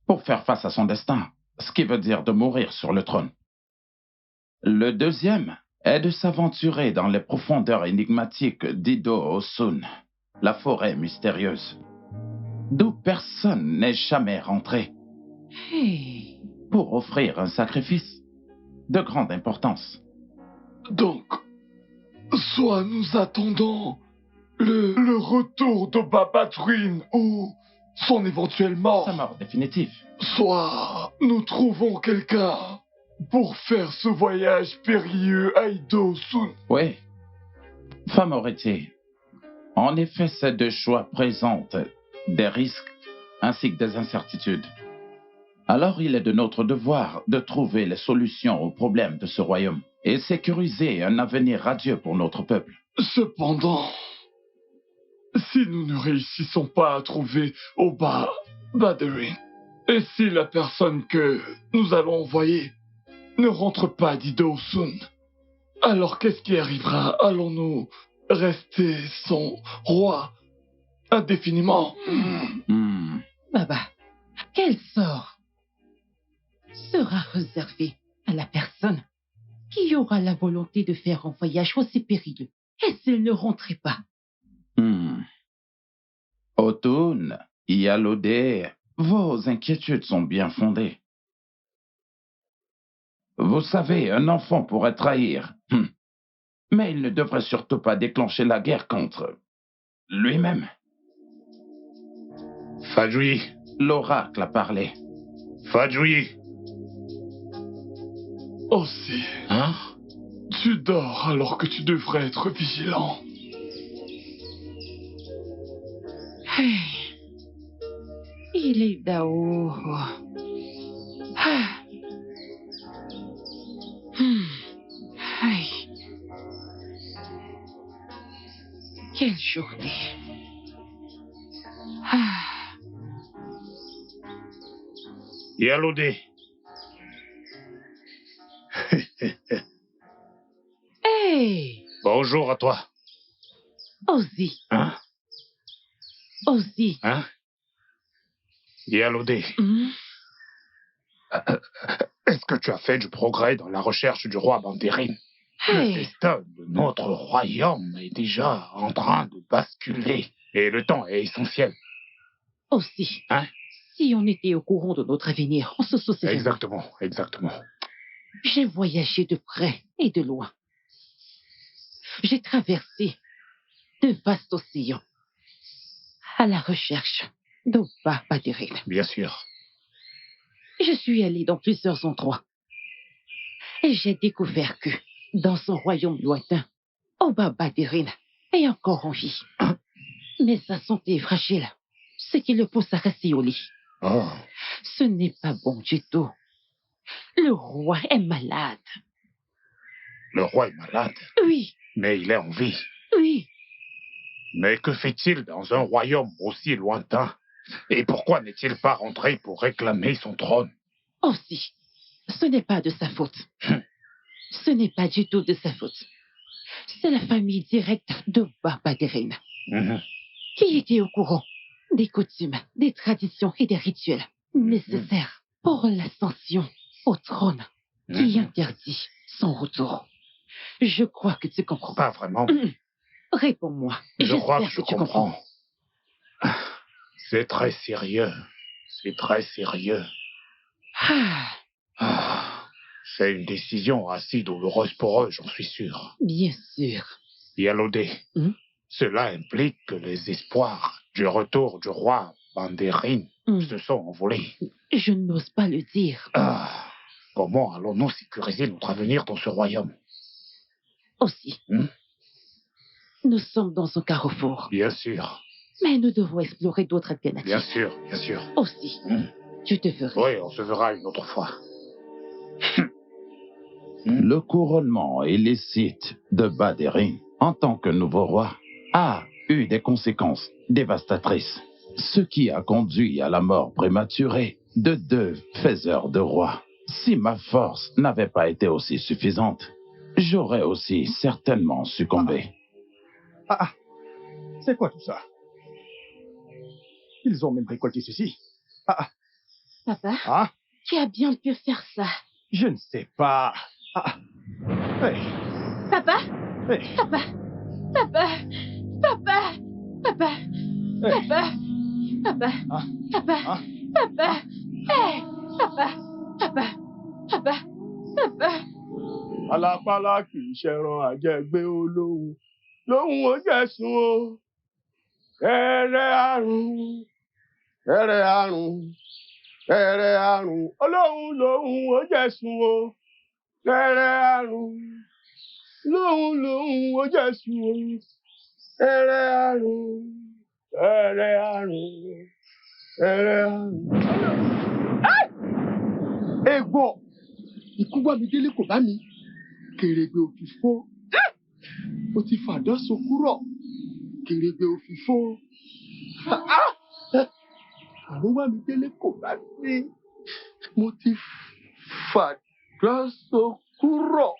pour faire face à son destin, ce qui veut dire de mourir sur le trône. Le deuxième, est de s'aventurer dans les profondeurs énigmatiques d'Ido-Osun, la forêt mystérieuse, d'où personne n'est jamais rentré, pour offrir un sacrifice de grande importance. Donc, soit nous attendons le retour de Babatrin ou son éventuelle mort. Sa mort définitive. Soit nous trouvons quelqu'un pour faire ce voyage périlleux à Ido-Sun. Oui. Famoriti. En effet, ces deux choix présentent des risques ainsi que des incertitudes. Alors il est de notre devoir de trouver les solutions aux problèmes de ce royaume et sécuriser un avenir radieux pour notre peuple. Cependant, si nous ne réussissons pas à trouver Oba Baderin, et si la personne que nous allons envoyer ne rentre pas d'Ido-Sun, alors qu'est-ce qui arrivera? Allons-nous rester son roi indéfiniment? Baba, quel sort sera réservé à la personne qui aura la volonté de faire un voyage aussi périlleux et s'il ne rentrait pas? Otun, Iyalode, vos inquiétudes sont bien fondées. Vous savez, un enfant pourrait trahir, mais il ne devrait surtout pas déclencher la guerre contre lui-même. Fadjoui. L'oracle a parlé. Fadjoui. Aussi. Hein? Tu dors alors que tu devrais être vigilant. Il est Dao. Quelle journée. Iyalode. Hey! Bonjour à toi. Ozzy. Hein? Ozzy. Hein? Iyalode. Est-ce que tu as fait du progrès dans la recherche du roi Banderin? Le destin de notre royaume est déjà en train de basculer. Et le temps est essentiel. Aussi. Hein? Si on était au courant de notre avenir, on se soucierait. Exactement, exactement. J'ai voyagé de près et de loin. J'ai traversé de vastes océans à la recherche d'Oba Baderin. Bien sûr. Je suis allé dans plusieurs endroits et j'ai découvert que, dans son royaume lointain, Oba Baderin est encore en vie. Mais sa santé est fragile, ce qui le pousse à rester au lit. Oh. Ce n'est pas bon du tout. Le roi est malade. Le roi est malade? Oui. Mais il est en vie? Oui. Mais que fait-il dans un royaume aussi lointain? Et pourquoi n'est-il pas rentré pour réclamer son trône? Aussi, ce n'est pas de sa faute. Ce n'est pas du tout de sa faute. C'est la famille directe d'Oba Baderin qui était au courant des coutumes, des traditions et des rituels nécessaires pour l'ascension au trône qui interdit son retour. Je crois que tu comprends. Pas vraiment. Réponds-moi. Je crois que je comprends. C'est très sérieux. C'est très sérieux. C'est une décision assez douloureuse pour eux, j'en suis sûr. Bien sûr. Iyalode, cela implique que les espoirs du retour du roi Banderin se sont envolés. Je n'ose pas le dire. Comment allons-nous sécuriser notre avenir dans ce royaume? Aussi. Nous sommes dans un carrefour. Bien sûr. Mais nous devons explorer d'autres alternatives. Bien sûr, bien sûr. Aussi. Je te verrai. Oui, on se verra une autre fois. Le couronnement illicite de Baderin en tant que nouveau roi a eu des conséquences dévastatrices, ce qui a conduit à la mort prématurée de 2 faiseurs de rois. Si ma force n'avait pas été aussi suffisante, j'aurais aussi certainement succombé. C'est quoi tout ça? Ils ont même récolté ceci. Papa, tu as bien pu faire ça. Je ne sais pas. Hey, Papa? Hey. Papa? Papa? Papa? Papa? Hey. Papa? Papa? Ah. Papa? Ah. Papa? Hey! Papa? Papa? Papa? Papa? Alápálá kì í ṣẹran àjẹgbé olóhùn. Lóhùn ó jẹ̀sùn o. Ẹ̀rẹ̀ àrùn. Ẹ̀rẹ̀ àrùn. Ẹ̀rẹ̀ àrùn. Olóhùn lóhùn ó jẹ̀sùn o. Ẹ̀rẹ̀ àrùn. Lóhùn ó jẹ̀sùn o. Ẹ̀rẹ̀ àrùn. Ẹ̀rẹ̀ àrùn. Ẹ̀rẹ̀ àrùn. Ègbò! Ikú gbọ́ mi délé kò bá mi. Kèrègbè òfìfo. Mo ti fàdán sokúrọ̀. Kèrègbè òfìfo. Àrùn wá mi délé kò bá mi. Mo ti fàdán sokúrọ̀.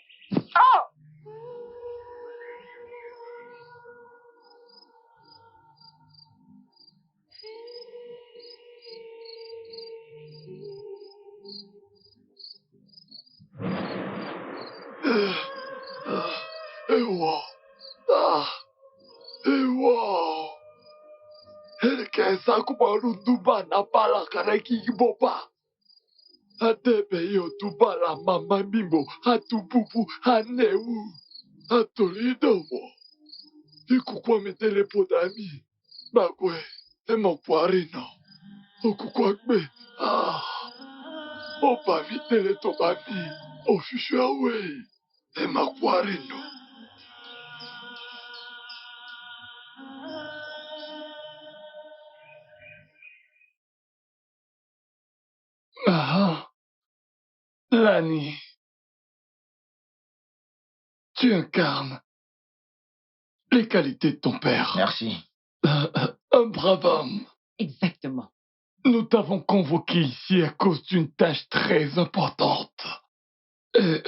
Ewo. Ewo. Kesa kubaru duba na bala kareki boba. Atebe yo duba la mama mimbo. Atububu anewu. Atolido wo. Ikukwa mi telepodami. Bagwe. Emo kwari no. Okukwa gbe. Oba mi teletobami. Oshushu awe. Ema kwari no. Lani, tu incarnes les qualités de ton père. Merci. Un brave homme. Exactement. Nous t'avons convoqué ici à cause d'une tâche très importante. Et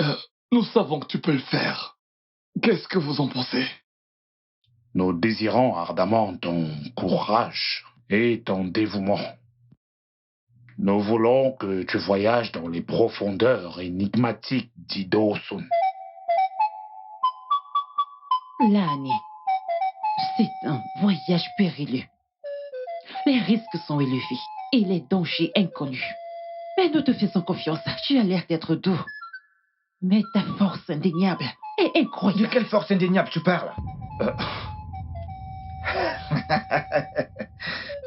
nous savons que tu peux le faire. Qu'est-ce que vous en pensez? Nous désirons ardemment ton courage et ton dévouement. Nous voulons que tu voyages dans les profondeurs énigmatiques d'Ido-sun. Lani, c'est un voyage périlleux. Les risques sont élevés et les dangers inconnus. Mais nous te faisons confiance. Tu as l'air d'être doux. Mais ta force indéniable est incroyable. De quelle force indéniable tu parles?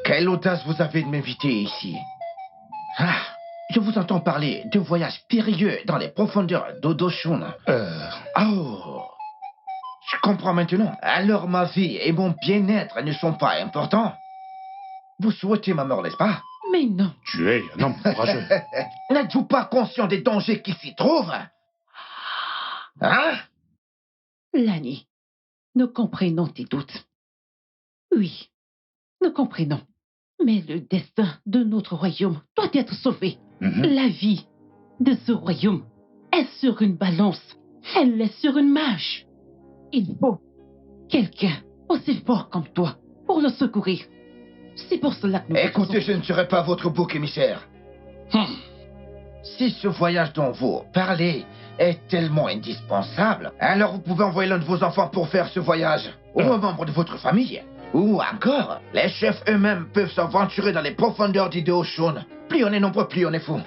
Quelle audace vous avez de m'inviter ici? Je vous entends parler de voyages périlleux dans les profondeurs d'Odoshun. Oh, je comprends maintenant. Alors ma vie et mon bien-être ne sont pas importants. Vous souhaitez ma mort, n'est-ce pas? Mais non. Tu es un homme courageux. N'êtes-vous pas conscient des dangers qui s'y trouvent? Hein? Lani, nous comprenons tes doutes. Oui, nous comprenons. Mais le destin de notre royaume doit être sauvé. La vie de ce royaume est sur une balance. Elle est sur une marche. Il faut quelqu'un aussi fort comme toi pour le secourir. C'est pour cela que nous... Écoutez, je ne serai pas votre bouc émissaire. Si ce voyage dont vous parlez est tellement indispensable, alors vous pouvez envoyer l'un de vos enfants pour faire ce voyage. Ou un membre de votre famille. Ou encore, les chefs eux-mêmes peuvent s'aventurer dans les profondeurs d'Ido-shun. Plus on est nombreux, plus on est fou.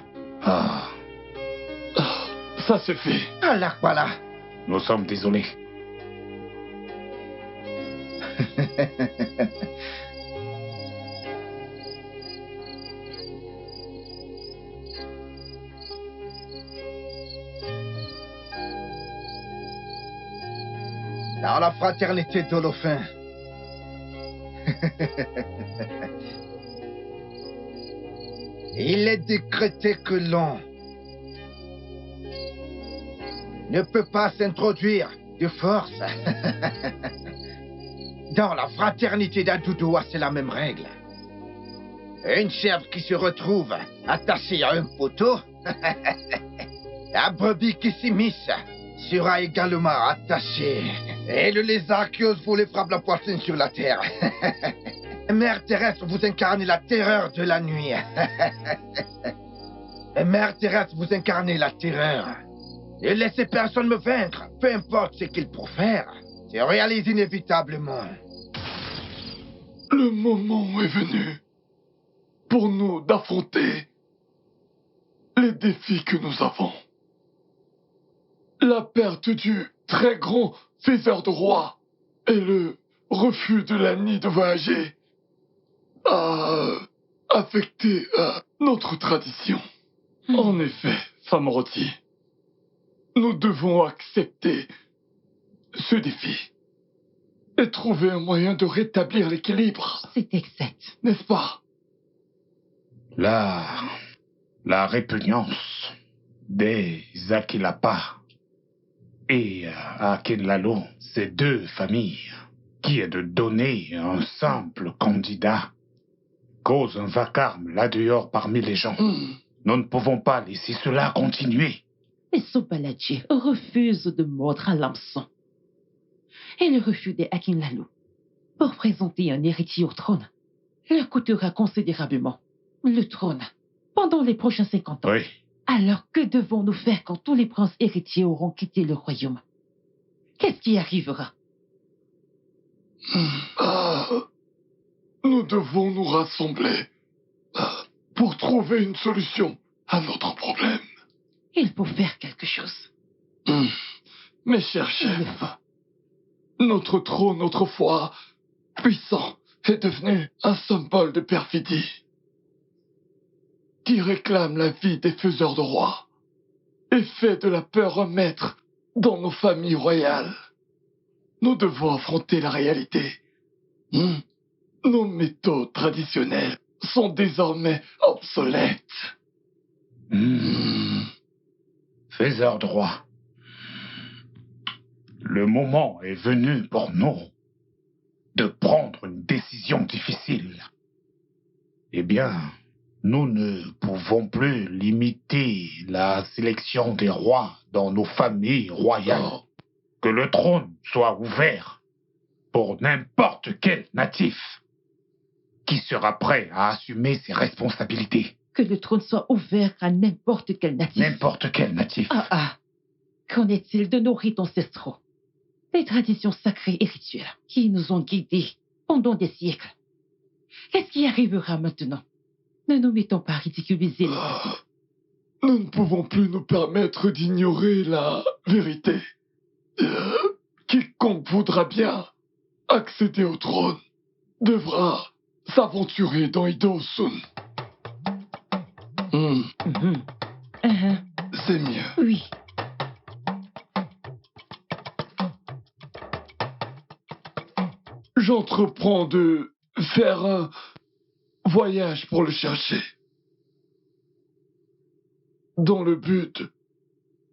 Ça suffit. Allah, voilà. Nous sommes désolés. Dans la fraternité d'Olofin. Il est décrété que l'on ne peut pas s'introduire de force. Dans la fraternité d'Adudoa, c'est la même règle. Une chèvre qui se retrouve attachée à un poteau, la brebis qui s'immisce sera également attachée. Et le lézard qui ose voler frappe la poitrine sur la terre. Mère terrestre, vous incarnez la terreur de la nuit. Mère terrestre, vous incarnez la terreur Ne laissez personne me vaincre. Peu importe ce qu'il profère, se réalise inévitablement. Le moment est venu pour nous d'affronter les défis que nous avons. La perte du très grand faiseur de rois et le refus de Lani de voyager a affecté notre tradition. En effet, femme rôtie, nous devons accepter ce défi et trouver un moyen de rétablir l'équilibre. C'est exact. N'est-ce pas? La répugnance des Akilapa et Akinlalo, ces deux familles, qui est de donner un simple candidat, cause un vacarme là-dehors parmi les gens. Nous ne pouvons pas laisser cela continuer. Les Sobaladji refusent de mordre à l'hameçon. Et le refus des Akinlalo pour présenter un héritier au trône leur coûtera considérablement le trône pendant les prochains 50 ans. Oui. Alors que devons-nous faire quand tous les princes héritiers auront quitté le royaume? Qu'est-ce qui arrivera? Nous devons nous rassembler pour trouver une solution à notre problème. Il faut faire quelque chose. Mes chers chefs, notre trône autrefois puissant est devenu un symbole de perfidie qui réclame la vie des faiseurs de rois et fait de la peur un maître dans nos familles royales. Nous devons affronter la réalité. Nos méthodes traditionnelles sont désormais obsolètes. Faiseurs de rois, le moment est venu pour nous de prendre une décision difficile. Eh bien, nous ne pouvons plus limiter la sélection des rois dans nos familles royales. Que le trône soit ouvert pour n'importe quel natif qui sera prêt à assumer ses responsabilités. Que le trône soit ouvert à n'importe quel natif. N'importe quel natif. Qu'en est-il de nos rites ancestraux? Les traditions sacrées et rituelles qui nous ont guidés pendant des siècles. Qu'est-ce qui arrivera maintenant? Ne nous mettons pas à ridiculiser les natifs. Nous ne pouvons plus nous permettre d'ignorer la vérité. Quiconque voudra bien accéder au trône devra s'aventurer dans Ido-sun. C'est mieux. Oui. J'entreprends de faire un voyage pour le chercher, dans le but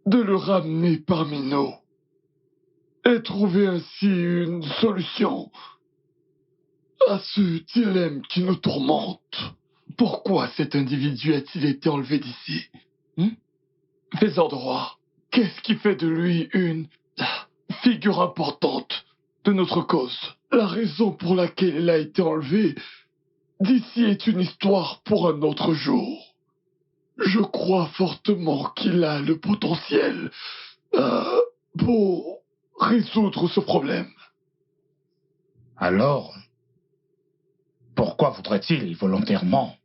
de le ramener parmi nous et trouver ainsi une solution à ce dilemme qui nous tourmente. Pourquoi cet individu a-t-il été enlevé d'ici? Faiseur de roi, qu'est-ce qui fait de lui une figure importante de notre cause? La raison pour laquelle il a été enlevé d'ici est une histoire pour un autre jour. Je crois fortement qu'il a le potentiel pour résoudre ce problème. Alors, pourquoi voudrait-il volontairement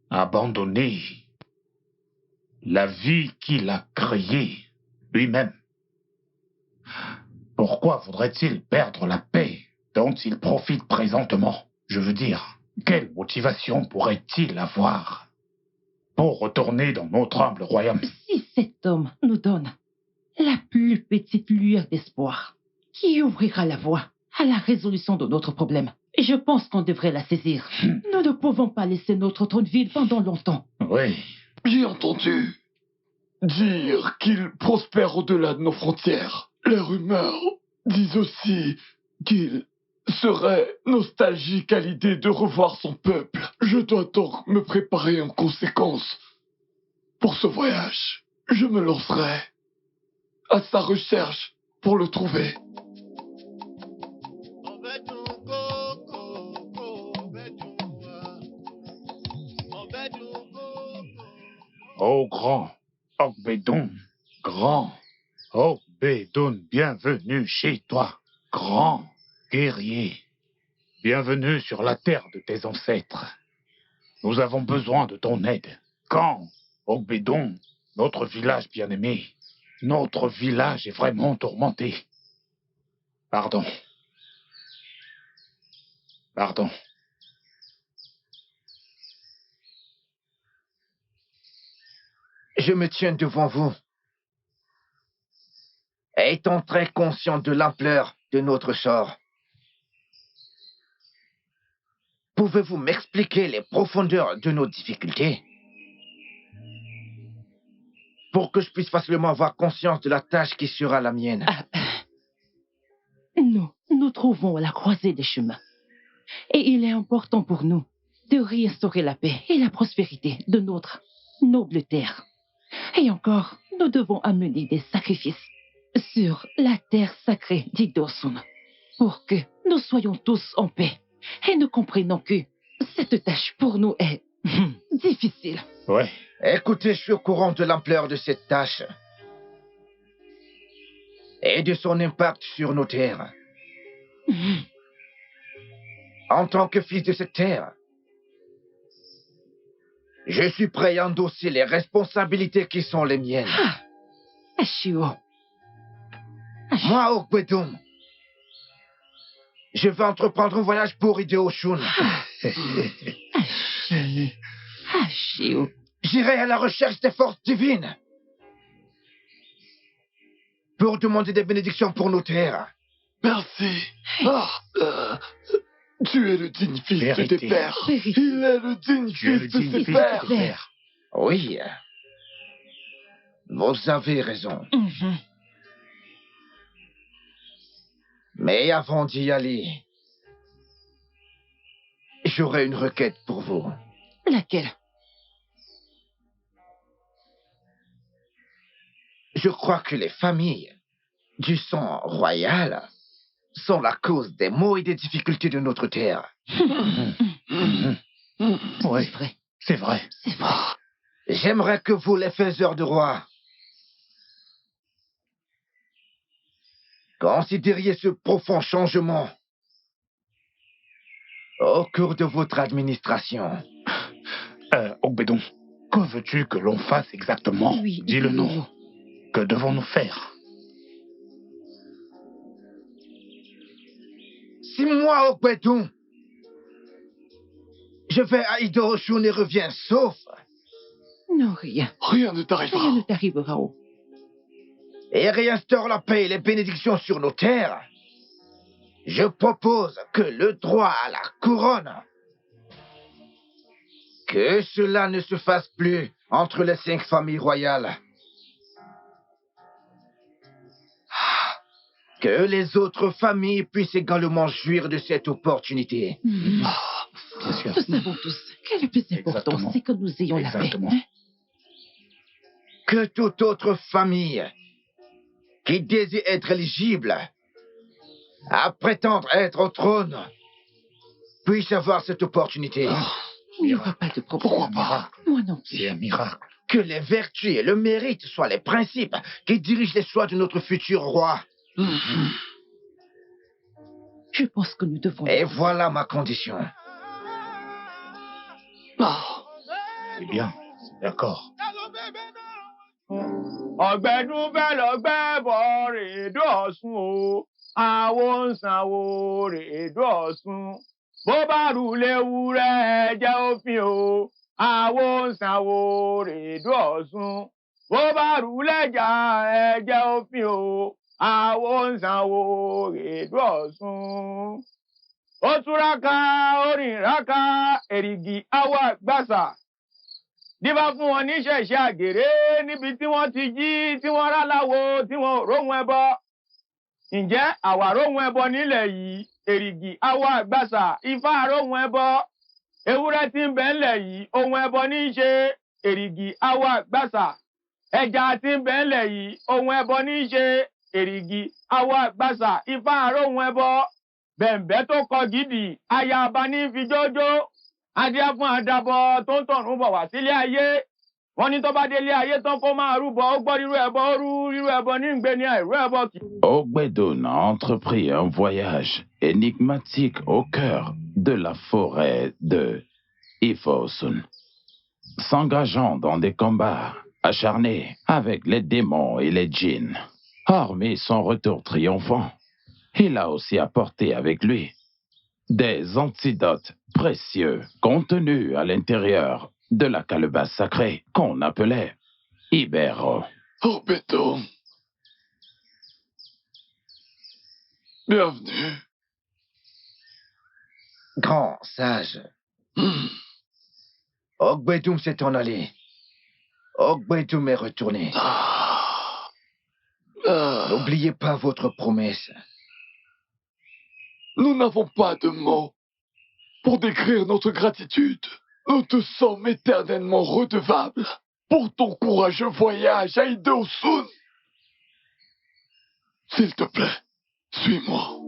abandonner la vie qu'il a créée lui-même? Pourquoi voudrait-il perdre la paix dont il profite présentement? Je veux dire, quelle motivation pourrait-il avoir pour retourner dans notre humble royaume? Si cet homme nous donne la plus petite lueur d'espoir qui ouvrira la voie à la résolution de notre problème, je pense qu'on devrait la saisir. Nous ne pouvons pas laisser notre trône vide pendant longtemps. Oui. J'ai entendu dire qu'il prospère au-delà de nos frontières. Les rumeurs disent aussi qu'il serait nostalgique à l'idée de revoir son peuple. Je dois donc me préparer en conséquence pour ce voyage. Je me lancerai à sa recherche pour le trouver. Ô grand Ogbedon, grand Ogbedoun, bienvenue chez toi, grand guerrier. Bienvenue sur la terre de tes ancêtres. Nous avons besoin de ton aide. Quand, Ogbedoun, notre village bien-aimé, notre village est vraiment tourmenté. Pardon. Pardon. Je me tiens devant vous, étant très conscient de l'ampleur de notre sort. Pouvez-vous m'expliquer les profondeurs de nos difficultés pour que je puisse facilement avoir conscience de la tâche qui sera la mienne? Nous trouvons la croisée des chemins. Et il est important pour nous de réinstaurer la paix et la prospérité de notre noble terre. Et encore, nous devons amener des sacrifices sur la terre sacrée d'Igdosun pour que nous soyons tous en paix et nous comprenons que cette tâche pour nous est difficile. Ouais. Écoutez, je suis au courant de l'ampleur de cette tâche et de son impact sur nos terres. En tant que fils de cette terre, je suis prêt à endosser les responsabilités qui sont les miennes. Moi, Ogbedoun, je vais entreprendre un voyage pour Hideoshun. J'irai à la recherche des forces divines pour demander des bénédictions pour nos terres. Merci. Tu es le digne fils de tes pères. Il est le digne fils de ses pères. Oui. Vous avez raison. Mais avant d'y aller, j'aurai une requête pour vous. Laquelle? Je crois que les familles du sang royal sont la cause des maux et des difficultés de notre terre. Oui, c'est vrai. C'est vrai. J'aimerais que vous, les faiseurs de rois, considériez ce profond changement au cours de votre administration. Ogbedoun, que veux-tu que l'on fasse exactement? Dis-le-nous. Que devons-nous faire? Si moi, Ogbedoun, je vais à Hideoshun et reviens sauf... Non, rien. Rien ne t'arrivera. Rien ne t'arrivera. Et réinstaure la paix et les bénédictions sur nos terres, je propose que le droit à la couronne, que cela ne se fasse plus entre les 5 familles royales. Que les autres familles puissent également jouir de cette opportunité. Bien sûr. Nous savons tous que le plus important, c'est que nous ayons la paix. Que toute autre famille qui désire être éligible à prétendre être au trône puisse avoir cette opportunité. Il n'y aura pas de problème. Pourquoi pas? Moi non plus. C'est un miracle. Que les vertus et le mérite soient les principes qui dirigent les choix de notre futur roi. Je pense que nous devons... Et voilà ma condition. C'est bien, d'accord. Ọ̀gbẹ́dún fẹ́ lọ gbẹ́bọ̀ rèédú Ọ̀ṣun o, àwọn ń sanwó rèédú Ọ̀ṣun. Bó bá rúlé wúrẹ́ ẹ̀jẹ̀ òfin o, àwọn ń sanwó rèédú Ọ̀ṣun. Bó bá rúlé jà ẹ̀jẹ̀ òfin o, àwọn ń sanwó rèédú Ọ̀ṣun. Ó túraká orin ìráká èrìgì àwọ̀ àgbàsà. Díbá fún wọn ní ṣẹ̀ṣẹ̀ àgèrè níbi tí wọ́n ti jí tí wọ́n ráláwo tí wọ́n róhun ẹbọ. Ǹjẹ́ àwa róhun ẹbọ nílẹ̀ yìí? Èrìgì àwọ̀ àgbàsà Ifá róhun ẹbọ. Ewúrẹ́ tí ń bẹ ńlẹ̀ yìí ohun ẹbọ ní í ṣe. Èrìgì àwọ̀ àgbàsà. Ẹja tí ń bẹ ńlẹ̀ yìí ohun ẹbọ ní í ṣe. Èrìgì àwọ̀ àgbàsà Ifá róhun ẹbọ. Bẹ̀m̀bẹ́ tó kọ gidi ayaba ní fi jójó. Adé fún àdàbọ̀ tó ń tọ̀run bọ̀ wá sílé ayé. Ogbedoun a entrepris un voyage énigmatique au cœur de la forêt de Ifosun, s'engageant dans des combats acharnés avec les démons et les djinns. Hormis son retour triomphant, il a aussi apporté avec lui des antidotes précieux contenus à l'intérieur de la calebasse sacrée qu'on appelait Ibero. Ogbedoun. Bienvenue. Grand sage. Ogbedoum s'est en allé. Ogbedoum est retourné. N'oubliez pas votre promesse. Nous n'avons pas de mots pour décrire notre gratitude. Nous te sommes éternellement redevables pour ton courageux voyage à Idosun. S'il te plaît, suis-moi.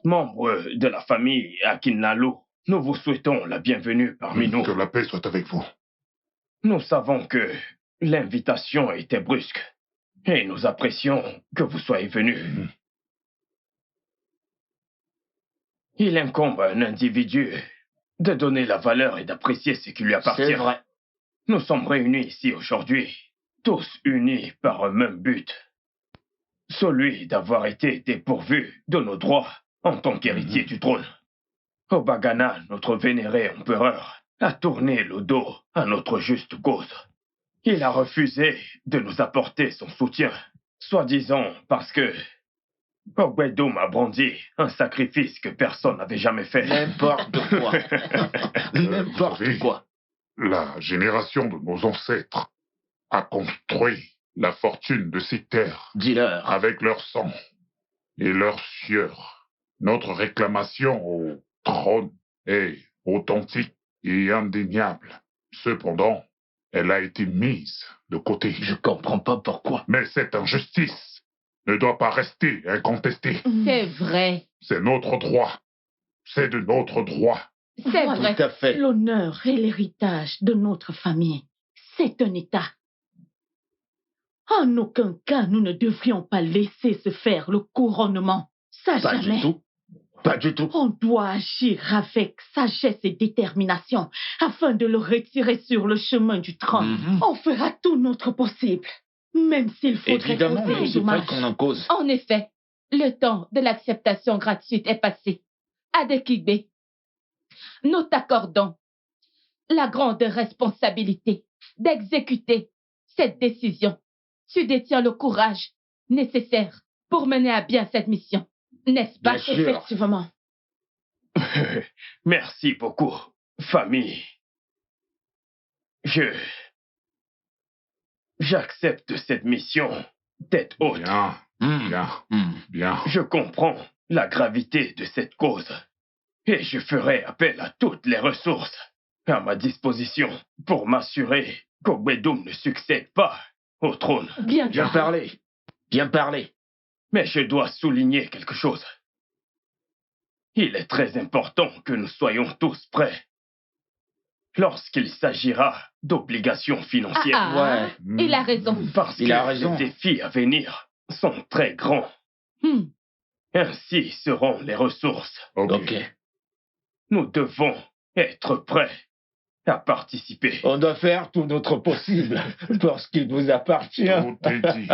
Membres de la famille Akinlalo, nous vous souhaitons la bienvenue parmi nous. Que la paix soit avec vous. Nous savons que l'invitation était brusque et nous apprécions que vous soyez venus. Il incombe à un individu de donner la valeur et d'apprécier ce qui lui appartient. C'est vrai. Nous sommes réunis ici aujourd'hui, tous unis par un même but. Celui d'avoir été dépourvus de nos droits en tant qu'héritier du trône. Obagana, notre vénéré empereur, a tourné le dos à notre juste cause. Il a refusé de nous apporter son soutien, soi-disant parce que Ogbedoum a brandi un sacrifice que personne n'avait jamais fait. N'importe quoi. N'importe quoi. La génération de nos ancêtres a construit la fortune de ces terres. Dis-leur. Avec leur sang et leur sueur. Notre réclamation au trône est authentique et indéniable. Cependant, elle a été mise de côté. Je comprends pas pourquoi. Mais cette injustice ne doit pas rester incontestée. C'est vrai. C'est notre droit. C'est de notre droit. C'est vrai. Tout à fait. L'honneur et l'héritage de notre famille, c'est un État. En aucun cas, nous ne devrions pas laisser se faire le couronnement. Ça, Pas jamais. du tout. Pas du tout. On doit agir avec sagesse et détermination afin de le retirer sur le chemin du trône. On fera tout notre possible, même s'il faudrait Évidemment, causer mais des c'est vrai dommages. qu'on en cause. En effet, le temps de l'acceptation gratuite est passé. Adekigbe, nous t'accordons la grande responsabilité d'exécuter cette décision. Tu détiens le courage nécessaire pour mener à bien cette mission, n'est-ce pas? Bien sûr. Effectivement. Merci beaucoup, famille. J'accepte cette mission tête haute. Bien. Je comprends la gravité de cette cause. Et je ferai appel à toutes les ressources à ma disposition pour m'assurer qu'Ogbedoum ne succède pas au trône. Bien parlé. Bien parlé. Mais je dois souligner quelque chose. Il est très important que nous soyons tous prêts lorsqu'il s'agira d'obligations financières. Il a raison. Parce que les défis à venir sont très grands. Ainsi seront les ressources. Ok. Nous devons être prêts à participer. On doit faire tout notre possible parce qu'il nous appartient. Tout est dit.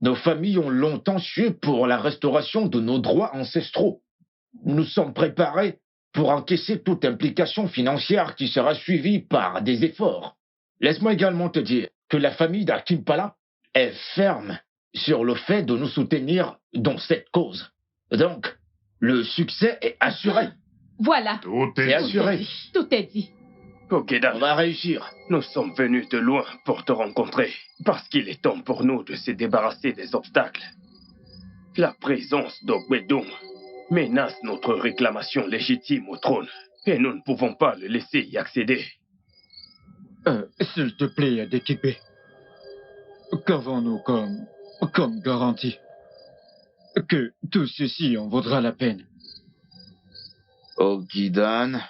Nos familles ont longtemps sué pour la restauration de nos droits ancestraux. Nous sommes préparés pour encaisser toute implication financière qui sera suivie par des efforts. Laisse-moi également te dire que la famille d'Akimpala est ferme sur le fait de nous soutenir dans cette cause. Donc, le succès est assuré. Voilà. Tout C'est est assuré. Tout est dit. Kokedan, On va réussir. nous sommes venus de loin pour te rencontrer, parce qu'il est temps pour nous de se débarrasser des obstacles. La présence d'Ogbedoum menace notre réclamation légitime au trône, et nous ne pouvons pas le laisser y accéder. S'il te plaît, Dekigbe. Qu'avons-nous comme garantie que tout ceci en vaudra la peine? Ogidan,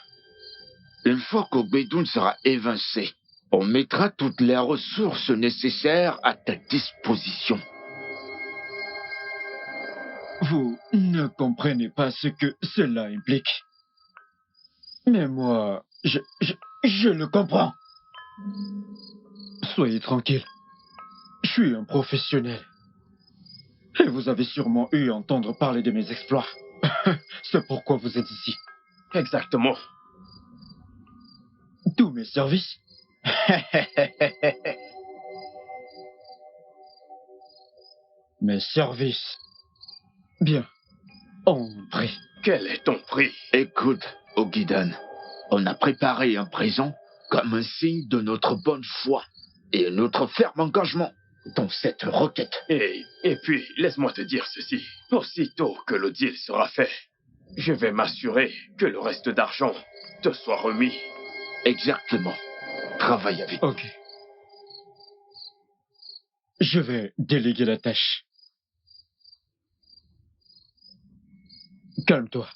une fois qu'Ogbedoum sera évincé, on mettra toutes les ressources nécessaires à ta disposition. Vous ne comprenez pas ce que cela implique. Mais moi, je le comprends. Soyez tranquille. Je suis un professionnel. Et vous avez sûrement eu à entendre parler de mes exploits. C'est pourquoi vous êtes ici. Exactement. Tous mes services. Mes services. Bien. On prie. Quel est ton prix? Écoute, Ogidan, on a préparé un présent comme un signe de notre bonne foi et notre ferme engagement dans cette requête. Et puis, laisse-moi te dire ceci. Aussitôt que le deal sera fait, je vais m'assurer que le reste d'argent te soit remis. Exactement. Travaille avec nous. Ok. Je vais déléguer la tâche. Calme-toi.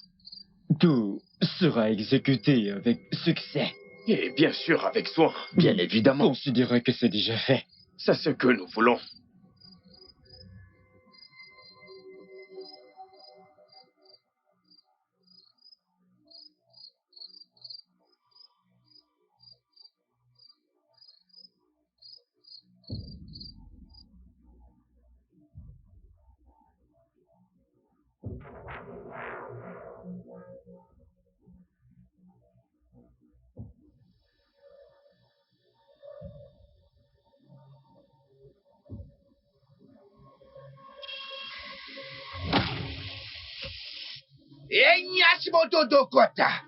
Tout sera exécuté avec succès. Et bien sûr avec soin. Bien évidemment. Considérez que c'est déjà fait. C'est ce que nous voulons. Enyashimoto Dokota.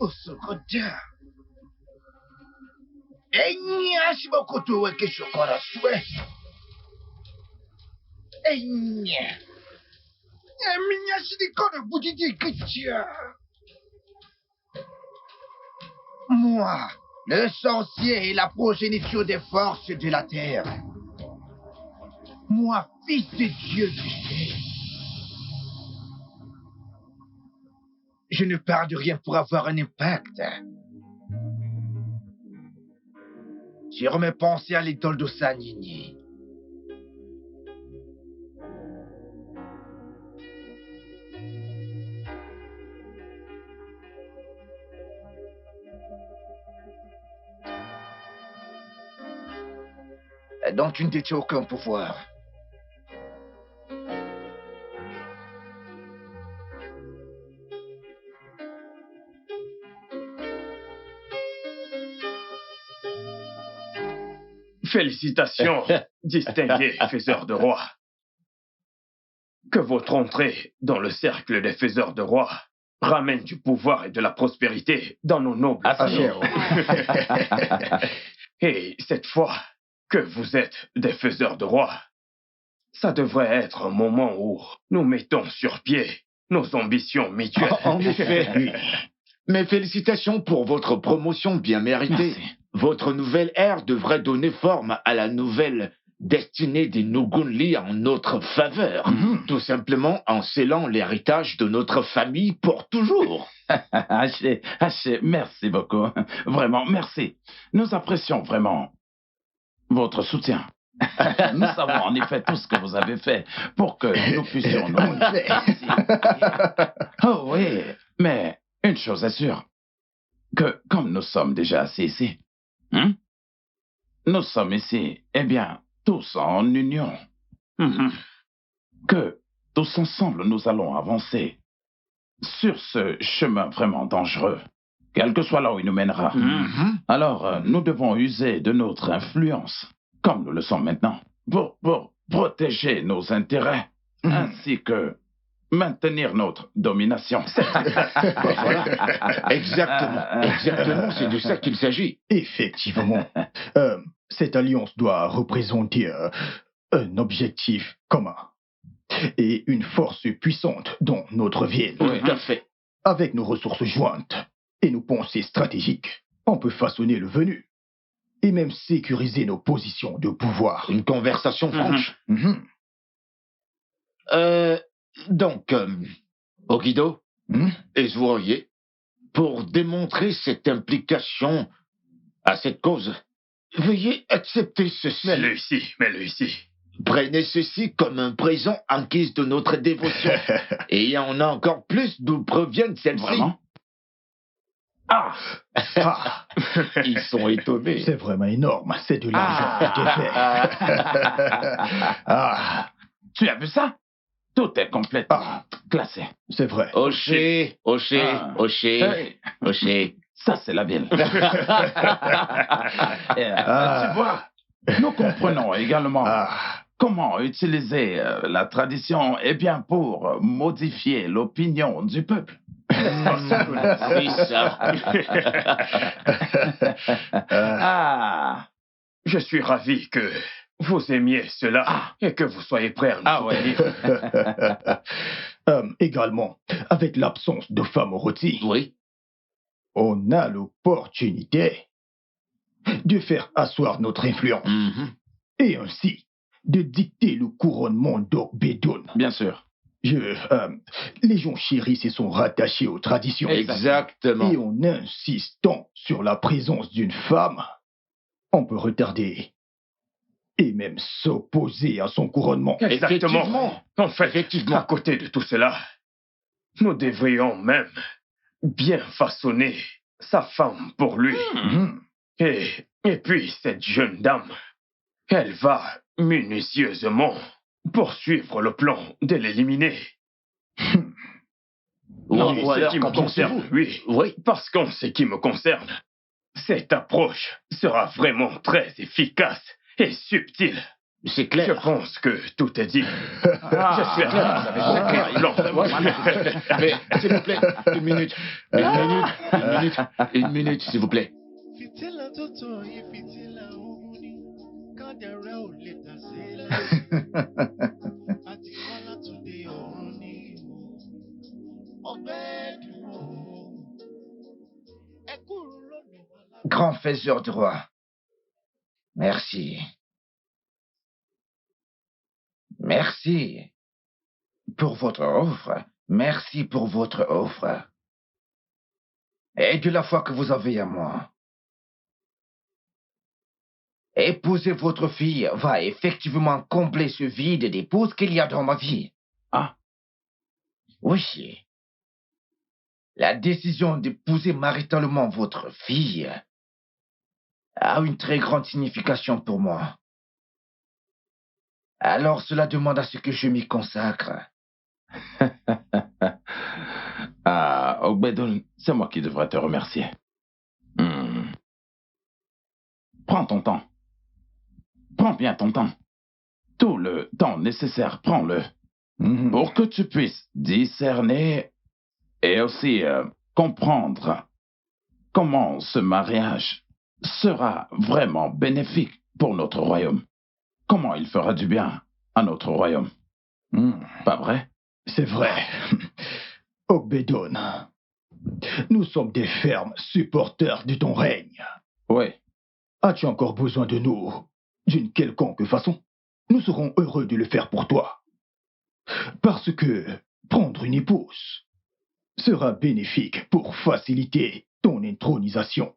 Osokoda. Enyashimoto Wekeshokora Sue. Enya. Eminyashidikona Budidi Kitia. Moi, le sorcier et la progéniture des forces de la terre. Moi, fils de Dieu du ciel. Je ne parle de rien pour avoir un impact. Sur mes pensées à l'idole d'Osanini. Donc tu ne détiens aucun pouvoir. Félicitations, distingués faiseurs de rois. Que votre entrée dans le cercle des faiseurs de rois ramène du pouvoir et de la prospérité dans nos nobles familles. Et cette fois que vous êtes des faiseurs de rois, ça devrait être un moment où nous mettons sur pied nos ambitions mutuelles. En effet, oui. Mes félicitations pour votre promotion bien méritée. Merci. Votre nouvelle ère devrait donner forme à la nouvelle destinée des Nugunli en notre faveur. Tout simplement en scellant l'héritage de notre famille pour toujours. Haché, merci beaucoup. Vraiment, merci. Nous apprécions vraiment votre soutien. Nous savons en effet tout ce que vous avez fait pour que nous puissions nous... Oh oui, mais une chose est sûre, que comme nous sommes déjà assis ici, nous sommes ici, eh bien, tous en union. Que tous ensemble nous allons avancer sur ce chemin vraiment dangereux, quel que soit là où il nous mènera. Alors, nous devons user de notre influence, comme nous le sommes maintenant, pour protéger nos intérêts, ainsi que maintenir notre domination. Voilà. Exactement, c'est de ça qu'il s'agit. Effectivement. Cette alliance doit représenter un objectif commun et une force puissante dans notre ville. Oui, tout à fait. Avec nos ressources jointes et nos pensées stratégiques, on peut façonner le venu et même sécuriser nos positions de pouvoir. Une conversation franche. Donc, Ogido et Zouroye, pour démontrer cette implication à cette cause, veuillez accepter ceci. Mets-le ici. Prenez ceci comme un présent en guise de notre dévotion. Et il y en a encore plus d'où proviennent celles-ci. Vraiment? Ils sont étonnés. C'est vraiment énorme. C'est de l'argent Tu as vu ça? Tout est complètement classé. C'est vrai. Oché. Ça, c'est la ville. Tu vois, nous comprenons également comment utiliser la tradition pour modifier l'opinion du peuple. Oui, ça. Je suis ravi que vous aimiez cela et que vous soyez prêts à nous soutenir. Également, avec l'absence de femmes au rôti, on a l'opportunité de faire asseoir notre influence et ainsi de dicter le couronnement d'Orbedoun. Bien sûr. Les gens chérissent et sont rattachés aux traditions. Exactement. Et en insistant sur la présence d'une femme, on peut retarder et même s'opposer à son couronnement. Exactement. En fait, à côté de tout cela, nous devrions même bien façonner sa femme pour lui. Et puis, cette jeune dame, elle va minutieusement poursuivre le plan de l'éliminer. Oui, parce qu'en ce qui me concerne, cette approche sera vraiment très efficace et subtile. C'est clair. Je pense que tout est dit. J'espère que vous avez un plan. Mais, s'il vous plaît, une minute, s'il vous plaît. Grand faiseur du roi, merci. Merci pour votre offre. Merci pour votre offre. Et de la foi que vous avez à moi. Épouser votre fille va effectivement combler ce vide d'épouse qu'il y a dans ma vie. Oui. La décision d'épouser maritalement votre fille a une très grande signification pour moi. Alors cela demande à ce que je m'y consacre. Ogbedoun, c'est moi qui devrais te remercier. Prends ton temps. Prends bien ton temps. Tout le temps nécessaire, prends-le. Pour que tu puisses discerner et aussi comprendre comment ce mariage sera vraiment bénéfique pour notre royaume. Comment il fera du bien à notre royaume. Pas vrai? C'est vrai. Ogbedoun, nous sommes des fermes supporters de ton règne. Oui. As-tu encore besoin de nous d'une quelconque façon? Nous serons heureux de le faire pour toi. Parce que prendre une épouse sera bénéfique pour faciliter ton intronisation.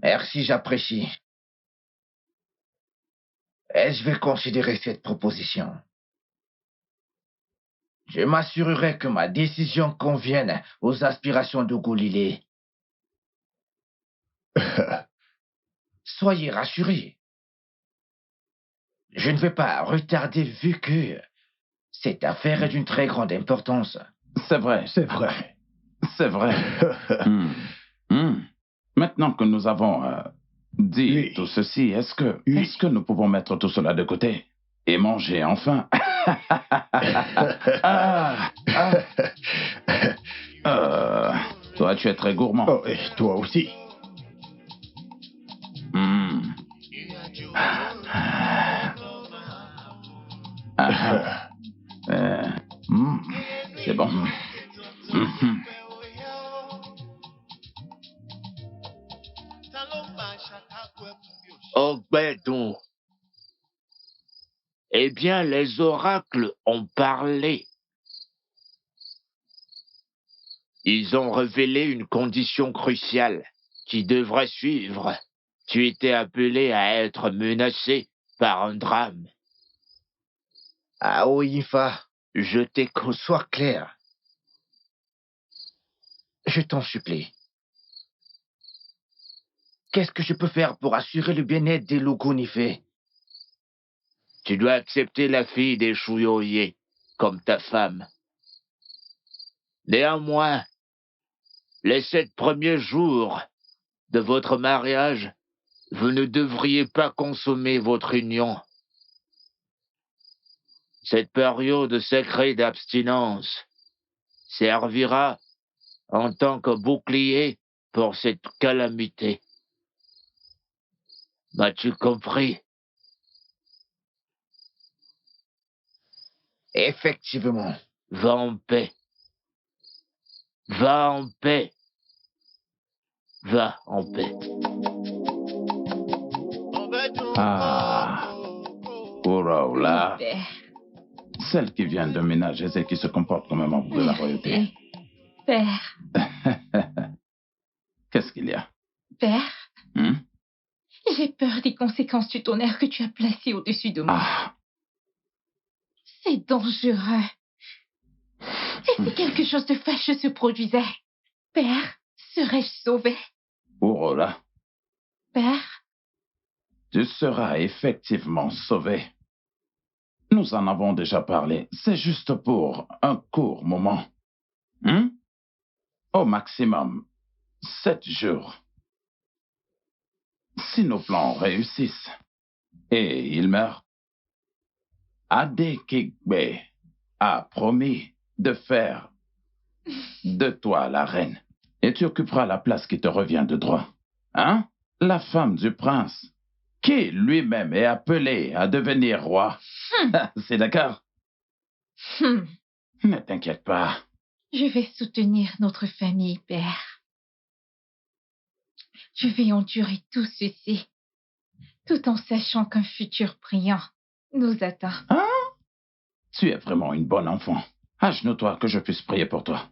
Merci, j'apprécie. Et je vais considérer cette proposition. Je m'assurerai que ma décision convienne aux aspirations de Goulilé. Soyez rassurés. Je ne vais pas retarder vu que cette affaire est d'une très grande importance. C'est vrai. C'est vrai. C'est vrai. Maintenant que nous avons dit tout ceci, est-ce que nous pouvons mettre tout cela de côté et manger enfin? Toi, tu es très gourmand. Oh, et toi aussi. C'est bon. Ogbedoun. Eh bien, les oracles ont parlé. Ils ont révélé une condition cruciale qui devrait suivre. Tu étais appelé à être menacé par un drame. Ah oui, Ifa. Je t'écoute. Sois clair. Je t'en supplie. Qu'est-ce que je peux faire pour assurer le bien-être des Lugunifé? Tu dois accepter la fille des Chouyoye comme ta femme. Néanmoins, les 7 premiers jours de votre mariage, vous ne devriez pas consommer votre union. Cette période sacrée d'abstinence servira en tant que bouclier pour cette calamité. M'as-tu compris? Effectivement. Va en paix. Va en paix. Va en paix. Ah. Ouraoula. Celle qui vient de ménager et qui se comporte comme un membre de la royauté. Père. Qu'est-ce qu'il y a? Père. J'ai peur des conséquences du tonnerre que tu as placé au-dessus de moi. C'est dangereux. Et si quelque chose de fâcheux se produisait, Père, serais-je sauvé? Ouraoula. Père. Tu seras effectivement sauvé. Nous en avons déjà parlé. C'est juste pour un court moment. Au maximum, 7 jours. Si nos plans réussissent et il meurt, Adekigbe a promis de faire de toi la reine et tu occuperas la place qui te revient de droit. La femme du prince, qui lui-même est appelé à devenir roi. C'est d'accord? Ne t'inquiète pas. Je vais soutenir notre famille, Père. Je vais endurer tout ceci, tout en sachant qu'un futur brillant nous attend. Tu es vraiment une bonne enfant. Agenouille-toi que je puisse prier pour toi.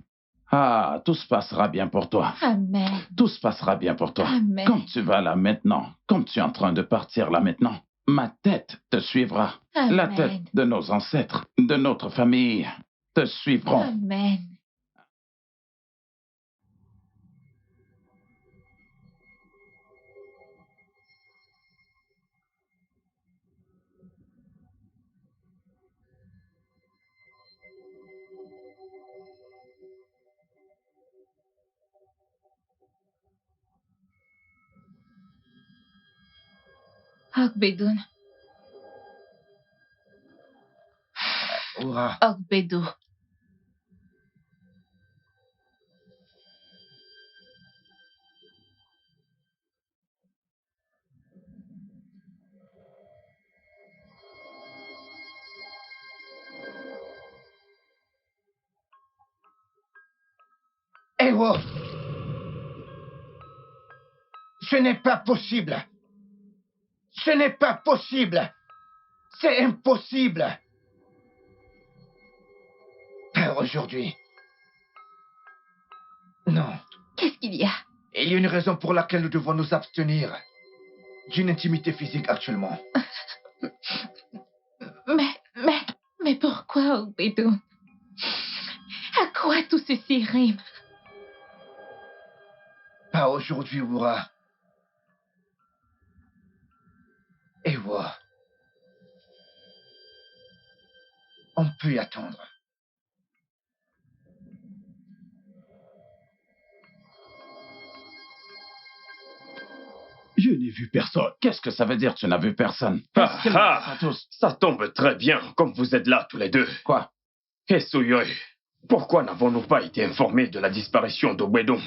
Tout se passera bien pour toi. Amen. Tout se passera bien pour toi. Amen. Comme tu vas là maintenant, comme tu es en train de partir là maintenant, ma tête te suivra. Amen. La tête de nos ancêtres, de notre famille, te suivront. Amen. Ogbedoun. Ogbedo. Ewo! Ce n'est pas possible! Ce n'est pas possible! C'est impossible! Pas aujourd'hui. Non. Qu'est-ce qu'il y a? Il y a une raison pour laquelle nous devons nous abstenir d'une intimité physique actuellement. Mais pourquoi, Obédon? À quoi tout ceci rime? Pas aujourd'hui, Wura. Ewa. On peut y attendre. Je n'ai vu personne. Qu'est-ce que ça veut dire, tu n'as vu personne? Ça tombe très bien, comme vous êtes là tous les deux. Quoi? Et Suyoy, pourquoi n'avons-nous pas été informés de la disparition d'Obedon?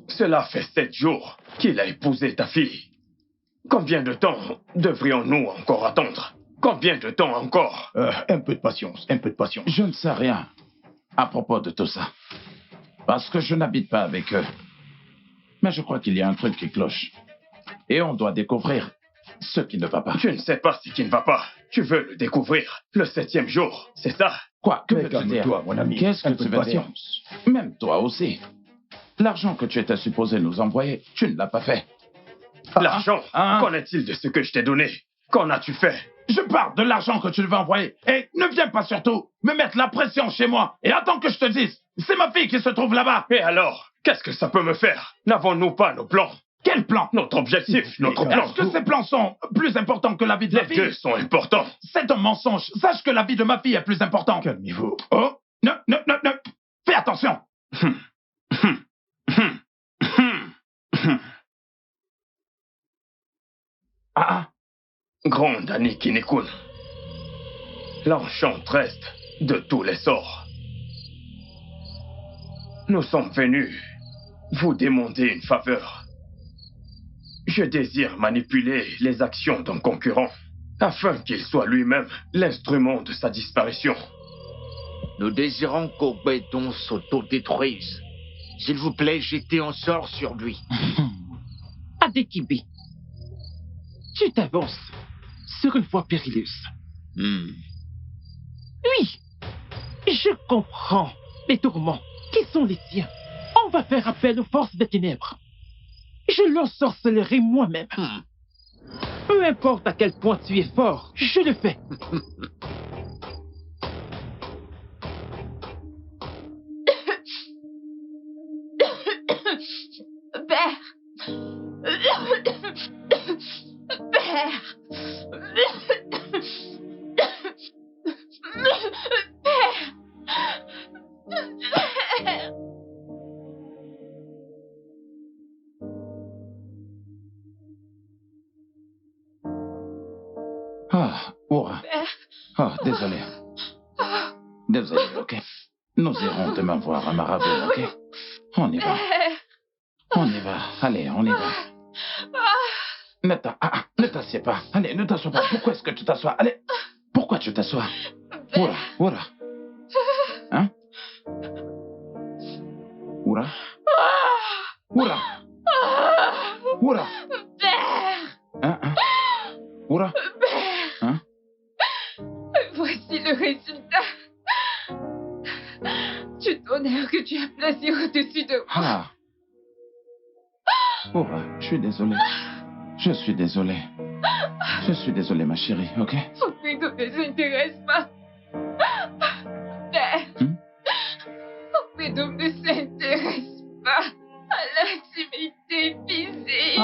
Cela fait 7 jours qu'il a épousé ta fille. Combien de temps devrions-nous encore attendre? Combien de temps encore? Un peu de patience, un peu de patience. Je ne sais rien à propos de tout ça. Parce que je n'habite pas avec eux. Mais je crois qu'il y a un truc qui cloche. Et on doit découvrir ce qui ne va pas. Je ne sais pas ce qui ne va pas. Tu veux le découvrir le 7e jour, c'est ça? Quoi? Que veux-tu dire? Calme-toi, mon ami. Qu'est-ce que tu veux dire? Même toi aussi. L'argent que tu étais supposé nous envoyer, tu ne l'as pas fait. L'argent? Qu'en est-il de ce que je t'ai donné? Qu'en as-tu fait? Je parle de l'argent que tu devais envoyer. Et ne viens pas surtout me mettre la pression chez moi. Et attends que je te dise. C'est ma fille qui se trouve là-bas. Et alors? Qu'est-ce que ça peut me faire? N'avons-nous pas nos plans? Quel plan? Notre objectif, notre plan. Est-ce que ces plans sont plus importants que la vie de ma fille? Les deux sont importants. C'est un mensonge. Sache que la vie de ma fille est plus importante. Calmez-vous. Oh, non. Fais attention. Grande Annie Kinikun, l'enchanteresse de tous les sorts. Nous sommes venus vous demander une faveur. Je désire manipuler les actions d'un concurrent afin qu'il soit lui-même l'instrument de sa disparition. Nous désirons qu'Obedon s'autodétruise. S'il vous plaît, jetez un sort sur lui. Adekibi, tu t'avances sur une voie périleuse. Oui, je comprends les tourments qui sont les tiens. On va faire appel aux forces des ténèbres. Je l'ensorcelerai moi-même. Peu importe à quel point tu es fort, je le fais. Père! Père! Wura. Désolé. Désolé, ok. Nous irons demain voir un marabout, ok? On y va. On y va. Allez, on y va. Ne t'assieds pas. Allez, ne t'assois pas. Pourquoi est-ce que tu t'assois? Allez. Pourquoi tu t'assois? Wura. Hein? Wura? Wura. Père! Wura? Père! Voici le résultat du tonnerre que tu as placé au-dessus de moi. Wura, je suis désolé. Je suis désolé, ma chérie, ok? Obedon ne s'intéresse pas. Père! Obedon ne s'intéresse pas à l'intimité physique.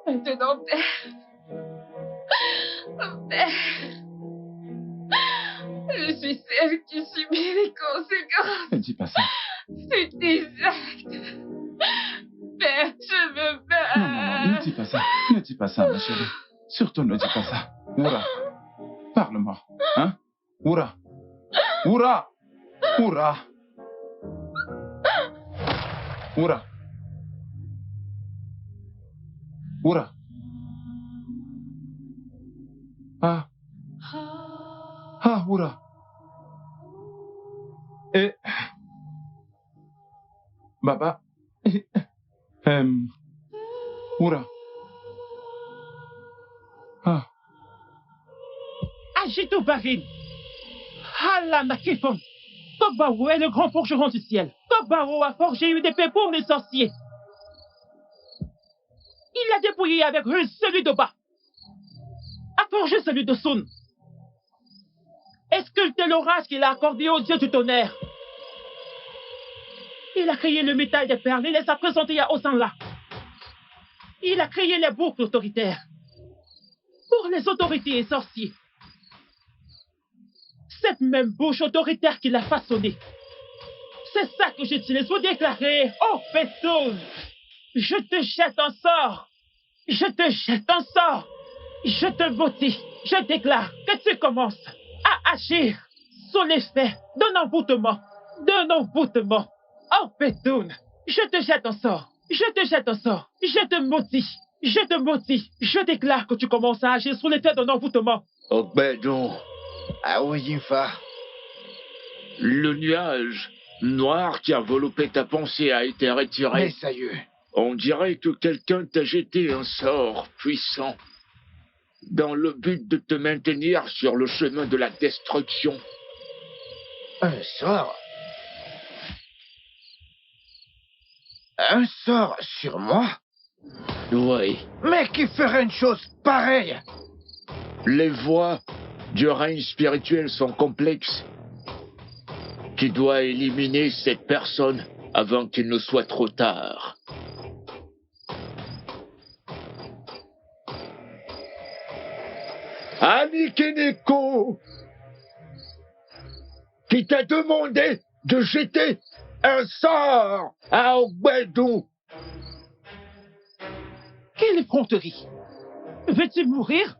Maintenant, Père, je suis celle qui subit les conséquences. Ne dis pas ça. De tes actes. Père, je me bats. Non, ne dis pas ça. Ne dis pas ça, ma chérie. Surtout ne dis pas ça. Wura, parle-moi. Hein? Wura. Wura. Wura. Baba. Oura. Ah. Agito Barim. Halama Kifon. Kobawo est le grand forgeron du ciel. Kobawo a forgé une épée pour les sorciers. Il a dépouillé avec ruse celui de bas. A forgé celui de Sun. Et sculpté l'orage qu'il a accordé au dieu du tonnerre. Il a créé le métal des perles et les a présentés à Osanla. Il a créé les boucles autoritaires pour les autorités et sorciers. Cette même bouche autoritaire qu'il a façonnée. C'est ça que j'utilise pour déclarer « Oh, Pétoun, je te jette un sort. Je te jette un sort. Je te maudis. Je déclare que tu commences à agir sous l'effet d'un envoûtement. D'un envoûtement. Oh, Pétoun, je te jette un sort. Je te jette un sort. Je te maudis. Je te maudis. Je déclare que tu commences à agir sous l'effet d'un envoûtement. Oh, Bédon. Ah oui, Yinfa. Le nuage noir qui a enveloppé ta pensée a été retiré. Mais ça y est. On dirait que quelqu'un t'a jeté un sort puissant dans le but de te maintenir sur le chemin de la destruction. Un sort? Un sort sur moi? Oui. Mais qui ferait une chose pareille? Les voies du règne spirituel sont complexes. Tu dois éliminer cette personne avant qu'il ne soit trop tard. Anikeneko, qui t'a demandé de jeter un sort à Ogbedou. Quelle effronterie! Veux-tu mourir?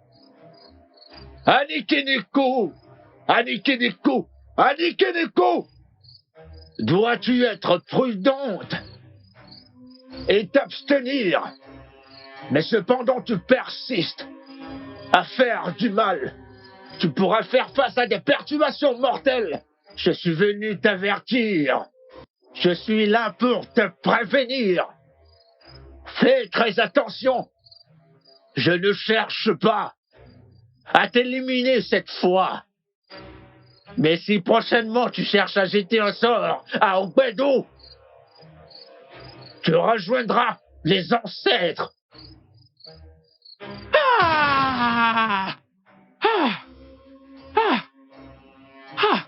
Anikeneko, Anikeneko, Anikeneko, dois-tu être prudente et t'abstenir? Mais cependant tu persistes à faire du mal. Tu pourras faire face à des perturbations mortelles. Je suis venu t'avertir. Je suis là pour te prévenir. Fais très attention. Je ne cherche pas à t'éliminer cette fois. Mais si prochainement tu cherches à jeter un sort à Ogbedo, tu rejoindras les ancêtres. Ah! Ah! Ah! Ah!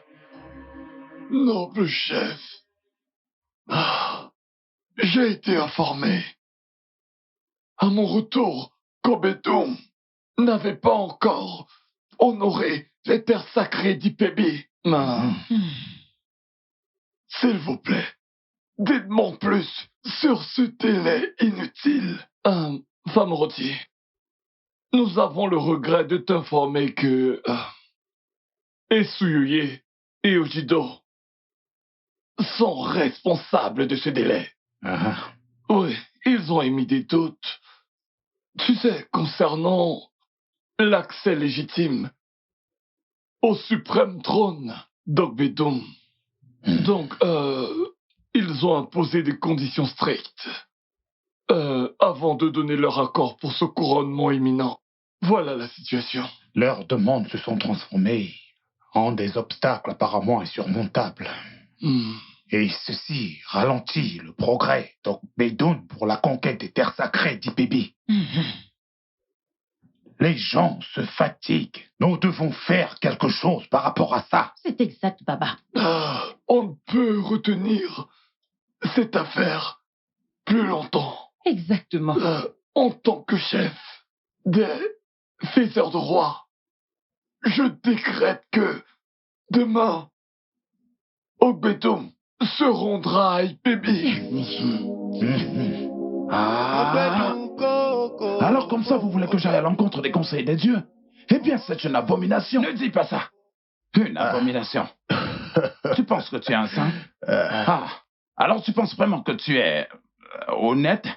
Noble chef, j'ai été informé. À mon retour, qu'Obedon n'avait pas encore honoré les terres sacrées d'Ipébi. S'il vous plaît, dites-moi plus sur ce délai inutile. Femme Rôti, nous avons le regret de t'informer que Esuyuye et Ojido sont responsables de ce délai. Oui, ils ont émis des doutes. Tu sais, concernant l'accès légitime au suprême trône d'Ogbedon. Donc, ils ont imposé des conditions strictes avant de donner leur accord pour ce couronnement imminent. Voilà la situation. Leurs demandes se sont transformées en des obstacles apparemment insurmontables. Et ceci ralentit le progrès d'Ogbedon pour la conquête des terres sacrées d'Ipébi. Les gens se fatiguent. Nous devons faire quelque chose par rapport à ça. C'est exact, Baba. On ne peut retenir cette affaire plus longtemps. Exactement. En tant que chef des faiseurs de rois, je décrète que demain, Ogbedon se rendra à Ipébi. Alors comme ça, vous voulez que j'aille à l'encontre des conseils des dieux? Eh bien, c'est une abomination. Ne dis pas ça. Une abomination. Tu penses que tu es un saint? Alors tu penses vraiment que tu es honnête?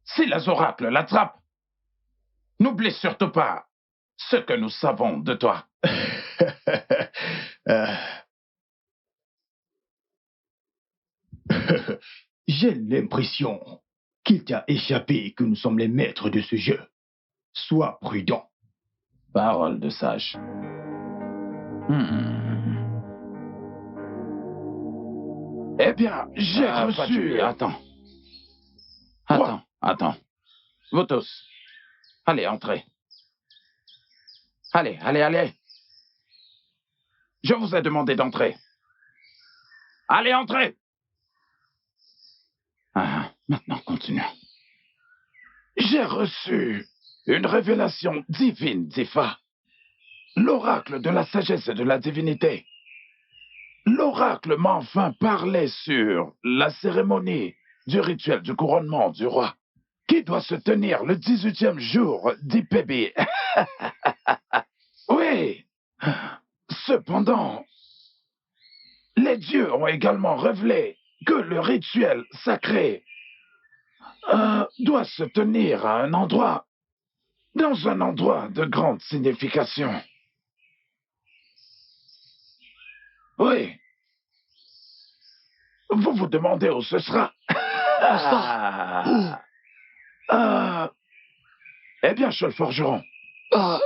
Si les oracles l'attrapent, n'oublie surtout pas ce que nous savons de toi. J'ai l'impression qu'il t'a échappé que nous sommes les maîtres de ce jeu. Sois prudent. Parole de sage. Eh bien, j'ai reçu... Attends. Attends. Vous tous, allez, entrez. Allez. Je vous ai demandé d'entrer. Allez, entrez. Maintenant, continuons. J'ai reçu une révélation divine d'Ifa. L'oracle de la sagesse et de la divinité. L'oracle m'a enfin parlé sur la cérémonie du rituel du couronnement du roi, qui doit se tenir le 18e jour d'Ipébi. Oui. Cependant, les dieux ont également révélé que le rituel sacré doit se tenir à un endroit, dans un endroit de grande signification. Oui. Vous vous demandez où ce sera? Eh bien, chez le forgeron.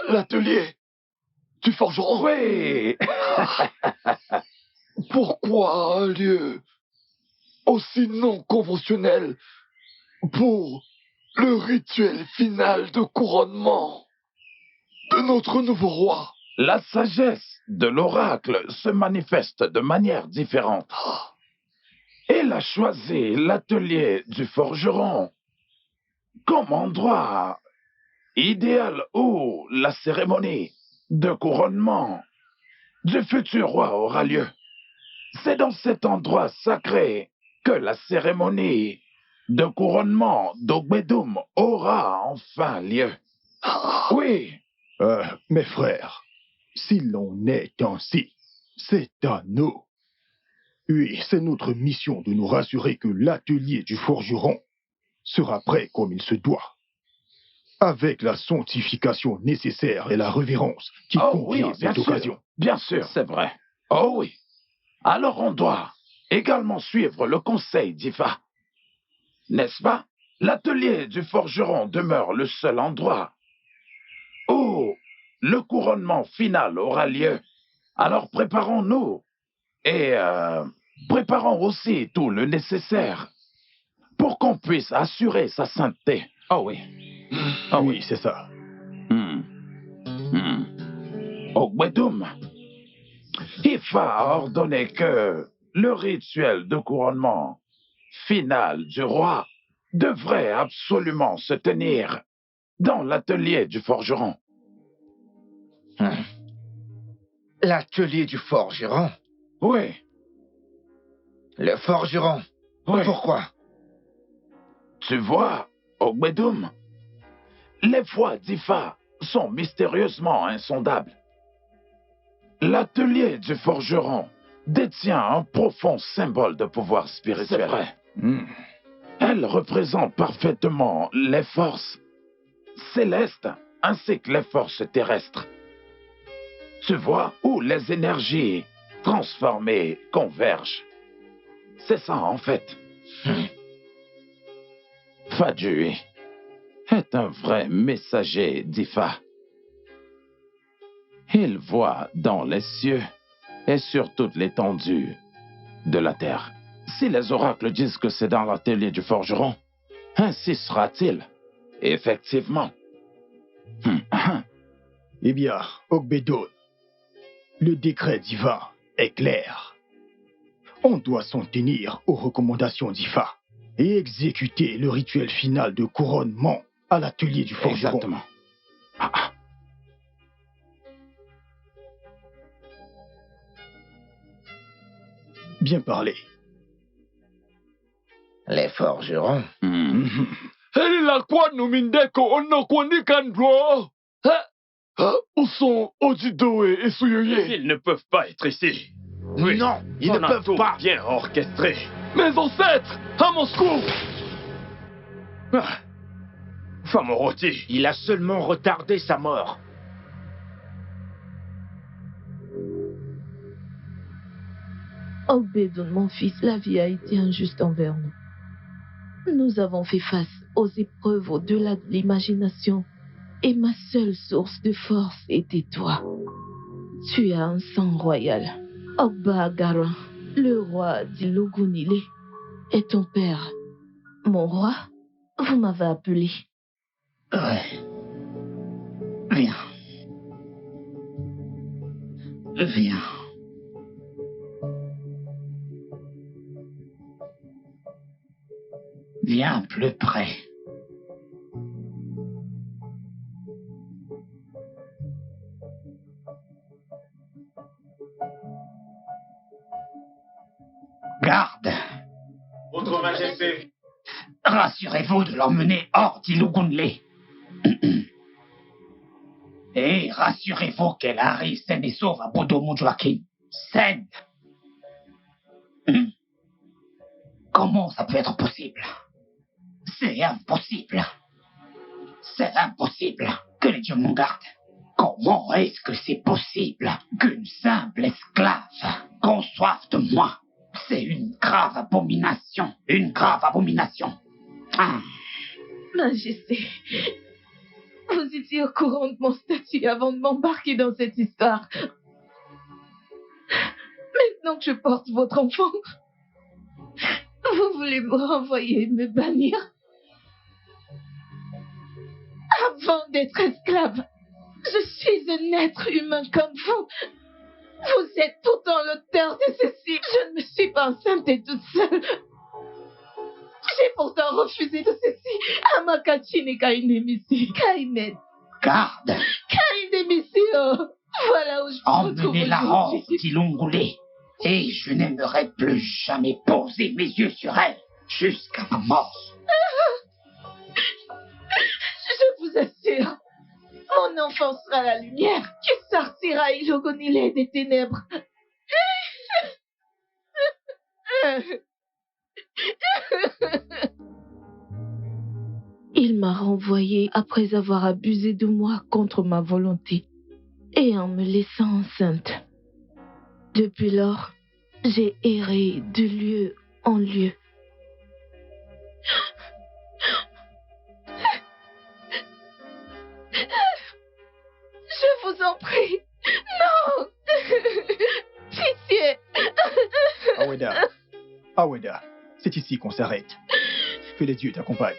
L'atelier du forgeron? Oui. Pourquoi un lieu aussi non conventionnel pour le rituel final de couronnement de notre nouveau roi? La sagesse de l'oracle se manifeste de manière différente. Il a choisi l'atelier du forgeron comme endroit idéal où la cérémonie de couronnement du futur roi aura lieu. C'est dans cet endroit sacré que la cérémonie de couronnement d'Ogbedoum aura enfin lieu. Oui. Mes frères, si l'on est ainsi, c'est à nous. Oui, c'est notre mission de nous rassurer que l'atelier du forgeron sera prêt comme il se doit, avec la sanctification nécessaire et la révérence qui convient à cette occasion. Bien sûr, c'est vrai. Oh oui. Alors on doit également suivre le conseil d'Ifa. N'est-ce pas? L'atelier du forgeron demeure le seul endroit où le couronnement final aura lieu. Alors préparons-nous et préparons aussi tout le nécessaire pour qu'on puisse assurer sa sainteté. Oh oui. Oui, c'est ça. Ogbedoum, Ifa a ordonné que le rituel de couronnement final du roi devrait absolument se tenir dans l'atelier du forgeron. L'atelier du forgeron? Oui. Le forgeron? Oui. Pourquoi? Tu vois, Ogbedoum, les voies d'Ifa sont mystérieusement insondables. L'atelier du forgeron détient un profond symbole de pouvoir spirituel. C'est vrai. Elle représente parfaitement les forces célestes ainsi que les forces terrestres. Tu vois, où les énergies transformées convergent. C'est ça, en fait. Fadjui est un vrai messager d'Ifa. Il voit dans les cieux et sur toute l'étendue de la terre. Si les oracles disent que c'est dans l'atelier du forgeron, ainsi sera-t-il. Effectivement. Eh bien, Ogbedoum, le décret d'Ifa est clair. On doit s'en tenir aux recommandations d'Ifa et exécuter le rituel final de couronnement à l'atelier du forgeron. Exactement. Bien parlé. Les forgerons? Où sont Odidoé et Souyoye? Ils ne peuvent pas être ici. Oui. Non, ils ne peuvent pas. Bien orchestré. Mes ancêtres, à mon secours! Famoroti. Il a seulement retardé sa mort. Ogbedoum, mon fils, la vie a été injuste envers nous. Nous avons fait face aux épreuves au-delà de l'imagination. Et ma seule source de force était toi. Tu as un sang royal. Ogba Agaran, le roi d'Ilogunile, est ton père. Mon roi, vous m'avez appelé. Ouais. Viens. Viens. Viens plus près. Garde. Votre Majesté. Rassurez-vous de l'emmener hors d'Ilugunle. Et rassurez-vous qu'elle arrive saine et sauve à Bodomujwakin. Saine. Comment ça peut être possible? C'est impossible. C'est impossible. Que les dieux m'en gardent. Comment est-ce que c'est possible qu'une simple esclave conçoive de moi? C'est une grave abomination. Une grave abomination. Majesté, vous étiez au courant de mon statut avant de m'embarquer dans cette histoire. Maintenant que je porte votre enfant, vous voulez me renvoyer et me bannir? Avant d'être esclave, je suis un être humain comme vous. Vous êtes pourtant l'auteur de ceci. Je ne me suis pas enceinte toute seule. J'ai pourtant refusé de ceci. Amakachine Kainemisi. Kainet. Garde. Kainemisi. Voilà où je me retrouve Emmenez-la hors aujourd'hui. d'Ilungule. Et je n'aimerais plus jamais poser mes yeux sur elle jusqu'à ma mort. Je vous assure, mon enfant sera la lumière qui sortira Ilogunile des ténèbres. Il m'a renvoyée après avoir abusé de moi contre ma volonté et en me laissant enceinte. Depuis lors, j'ai erré de lieu en lieu. Je vous en prie, non! Pitié! Aweda, c'est ici qu'on s'arrête. Que les dieux t'accompagnent.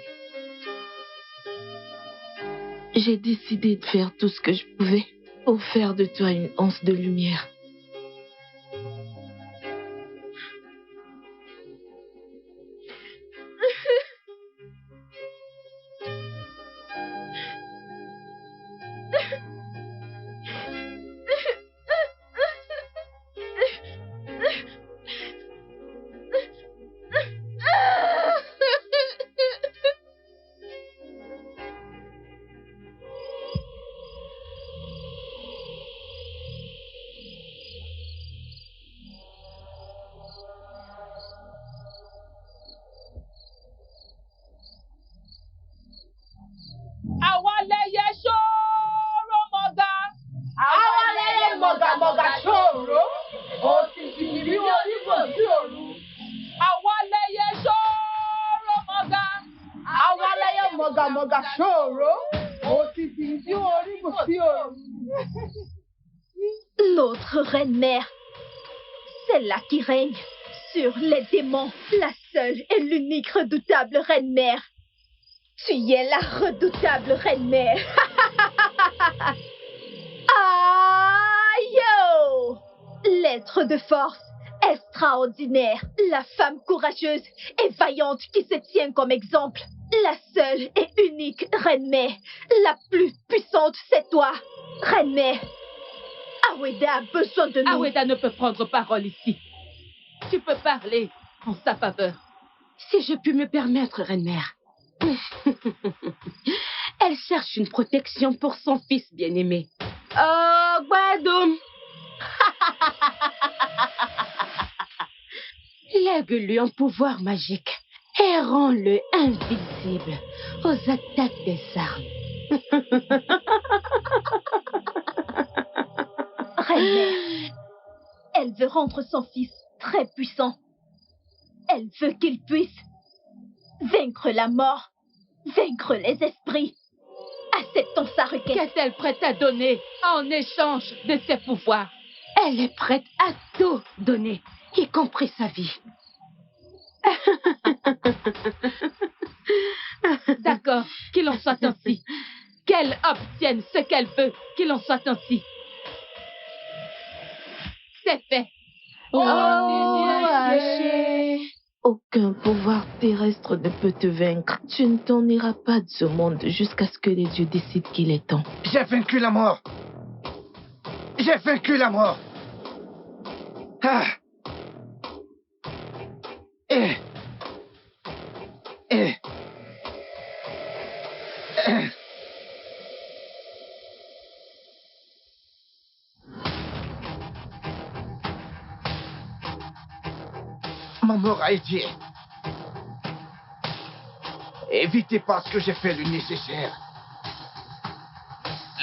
J'ai décidé de faire tout ce que je pouvais pour faire de toi une once de lumière. Notre reine-mère, celle-là qui règne sur les démons, la seule et l'unique redoutable reine-mère. Tu es la redoutable reine-mère. Ah, yo! L'être de force extraordinaire, la femme courageuse et vaillante qui se tient comme exemple. La seule et unique reine-mère, la plus puissante, c'est toi, reine-mère. Aweda a besoin de nous. Aweda ne peut prendre parole ici. Tu peux parler en sa faveur. Si je puis me permettre, reine-mère. Elle cherche une protection pour son fils bien-aimé. Oh, Gbadoum. Lègue-lui un pouvoir magique et rends-le invisible aux attaques des armes. Reine-mère, elle veut rendre son fils très puissant. Elle veut qu'il puisse Vaincre la mort, vaincre les esprits. Acceptons sa requête. Qu'est-elle prête à donner en échange de ses pouvoirs? Elle est prête à tout donner, y compris sa vie. D'accord, qu'il en soit ainsi. Qu'elle obtienne ce qu'elle veut, qu'il en soit ainsi. C'est fait. Aucun pouvoir terrestre ne peut te vaincre. Tu ne t'en iras pas de ce monde jusqu'à ce que les dieux décident qu'il est temps. J'ai vaincu la mort. J'ai vaincu la mort. Ah. Ma mort a été évitée parce que j'ai fait le nécessaire.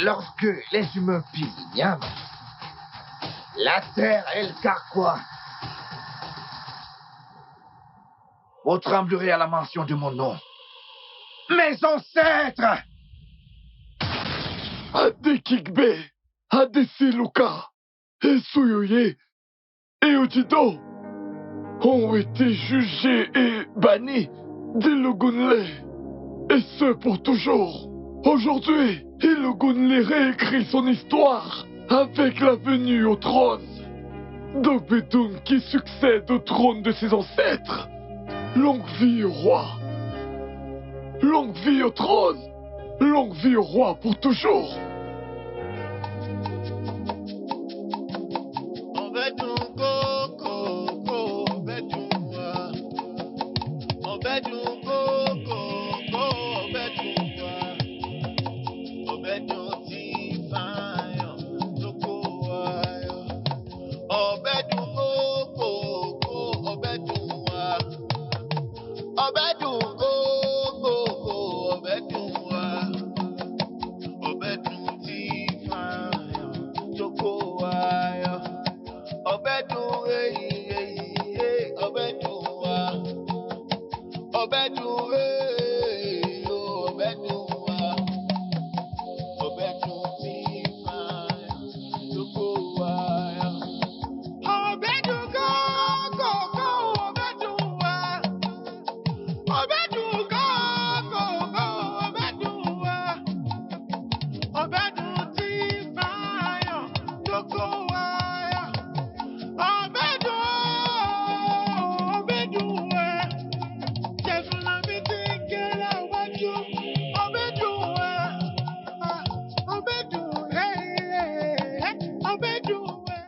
Lorsque les humains pillent l'ignoble, la terre, elle carquoit. Vous tremblerez à la mention de mon nom. Mes ancêtres! Adekigbe, Adesiluka, et Suyoye et Ojido ont été jugés et bannis d'Ilogunle, et ce pour toujours. Aujourd'hui, Ilogunle réécrit son histoire avec la venue au trône d'Obedun qui succède au trône de ses ancêtres. Longue vie au roi. Longue vie au trône. Longue vie au roi pour toujours. On veut tout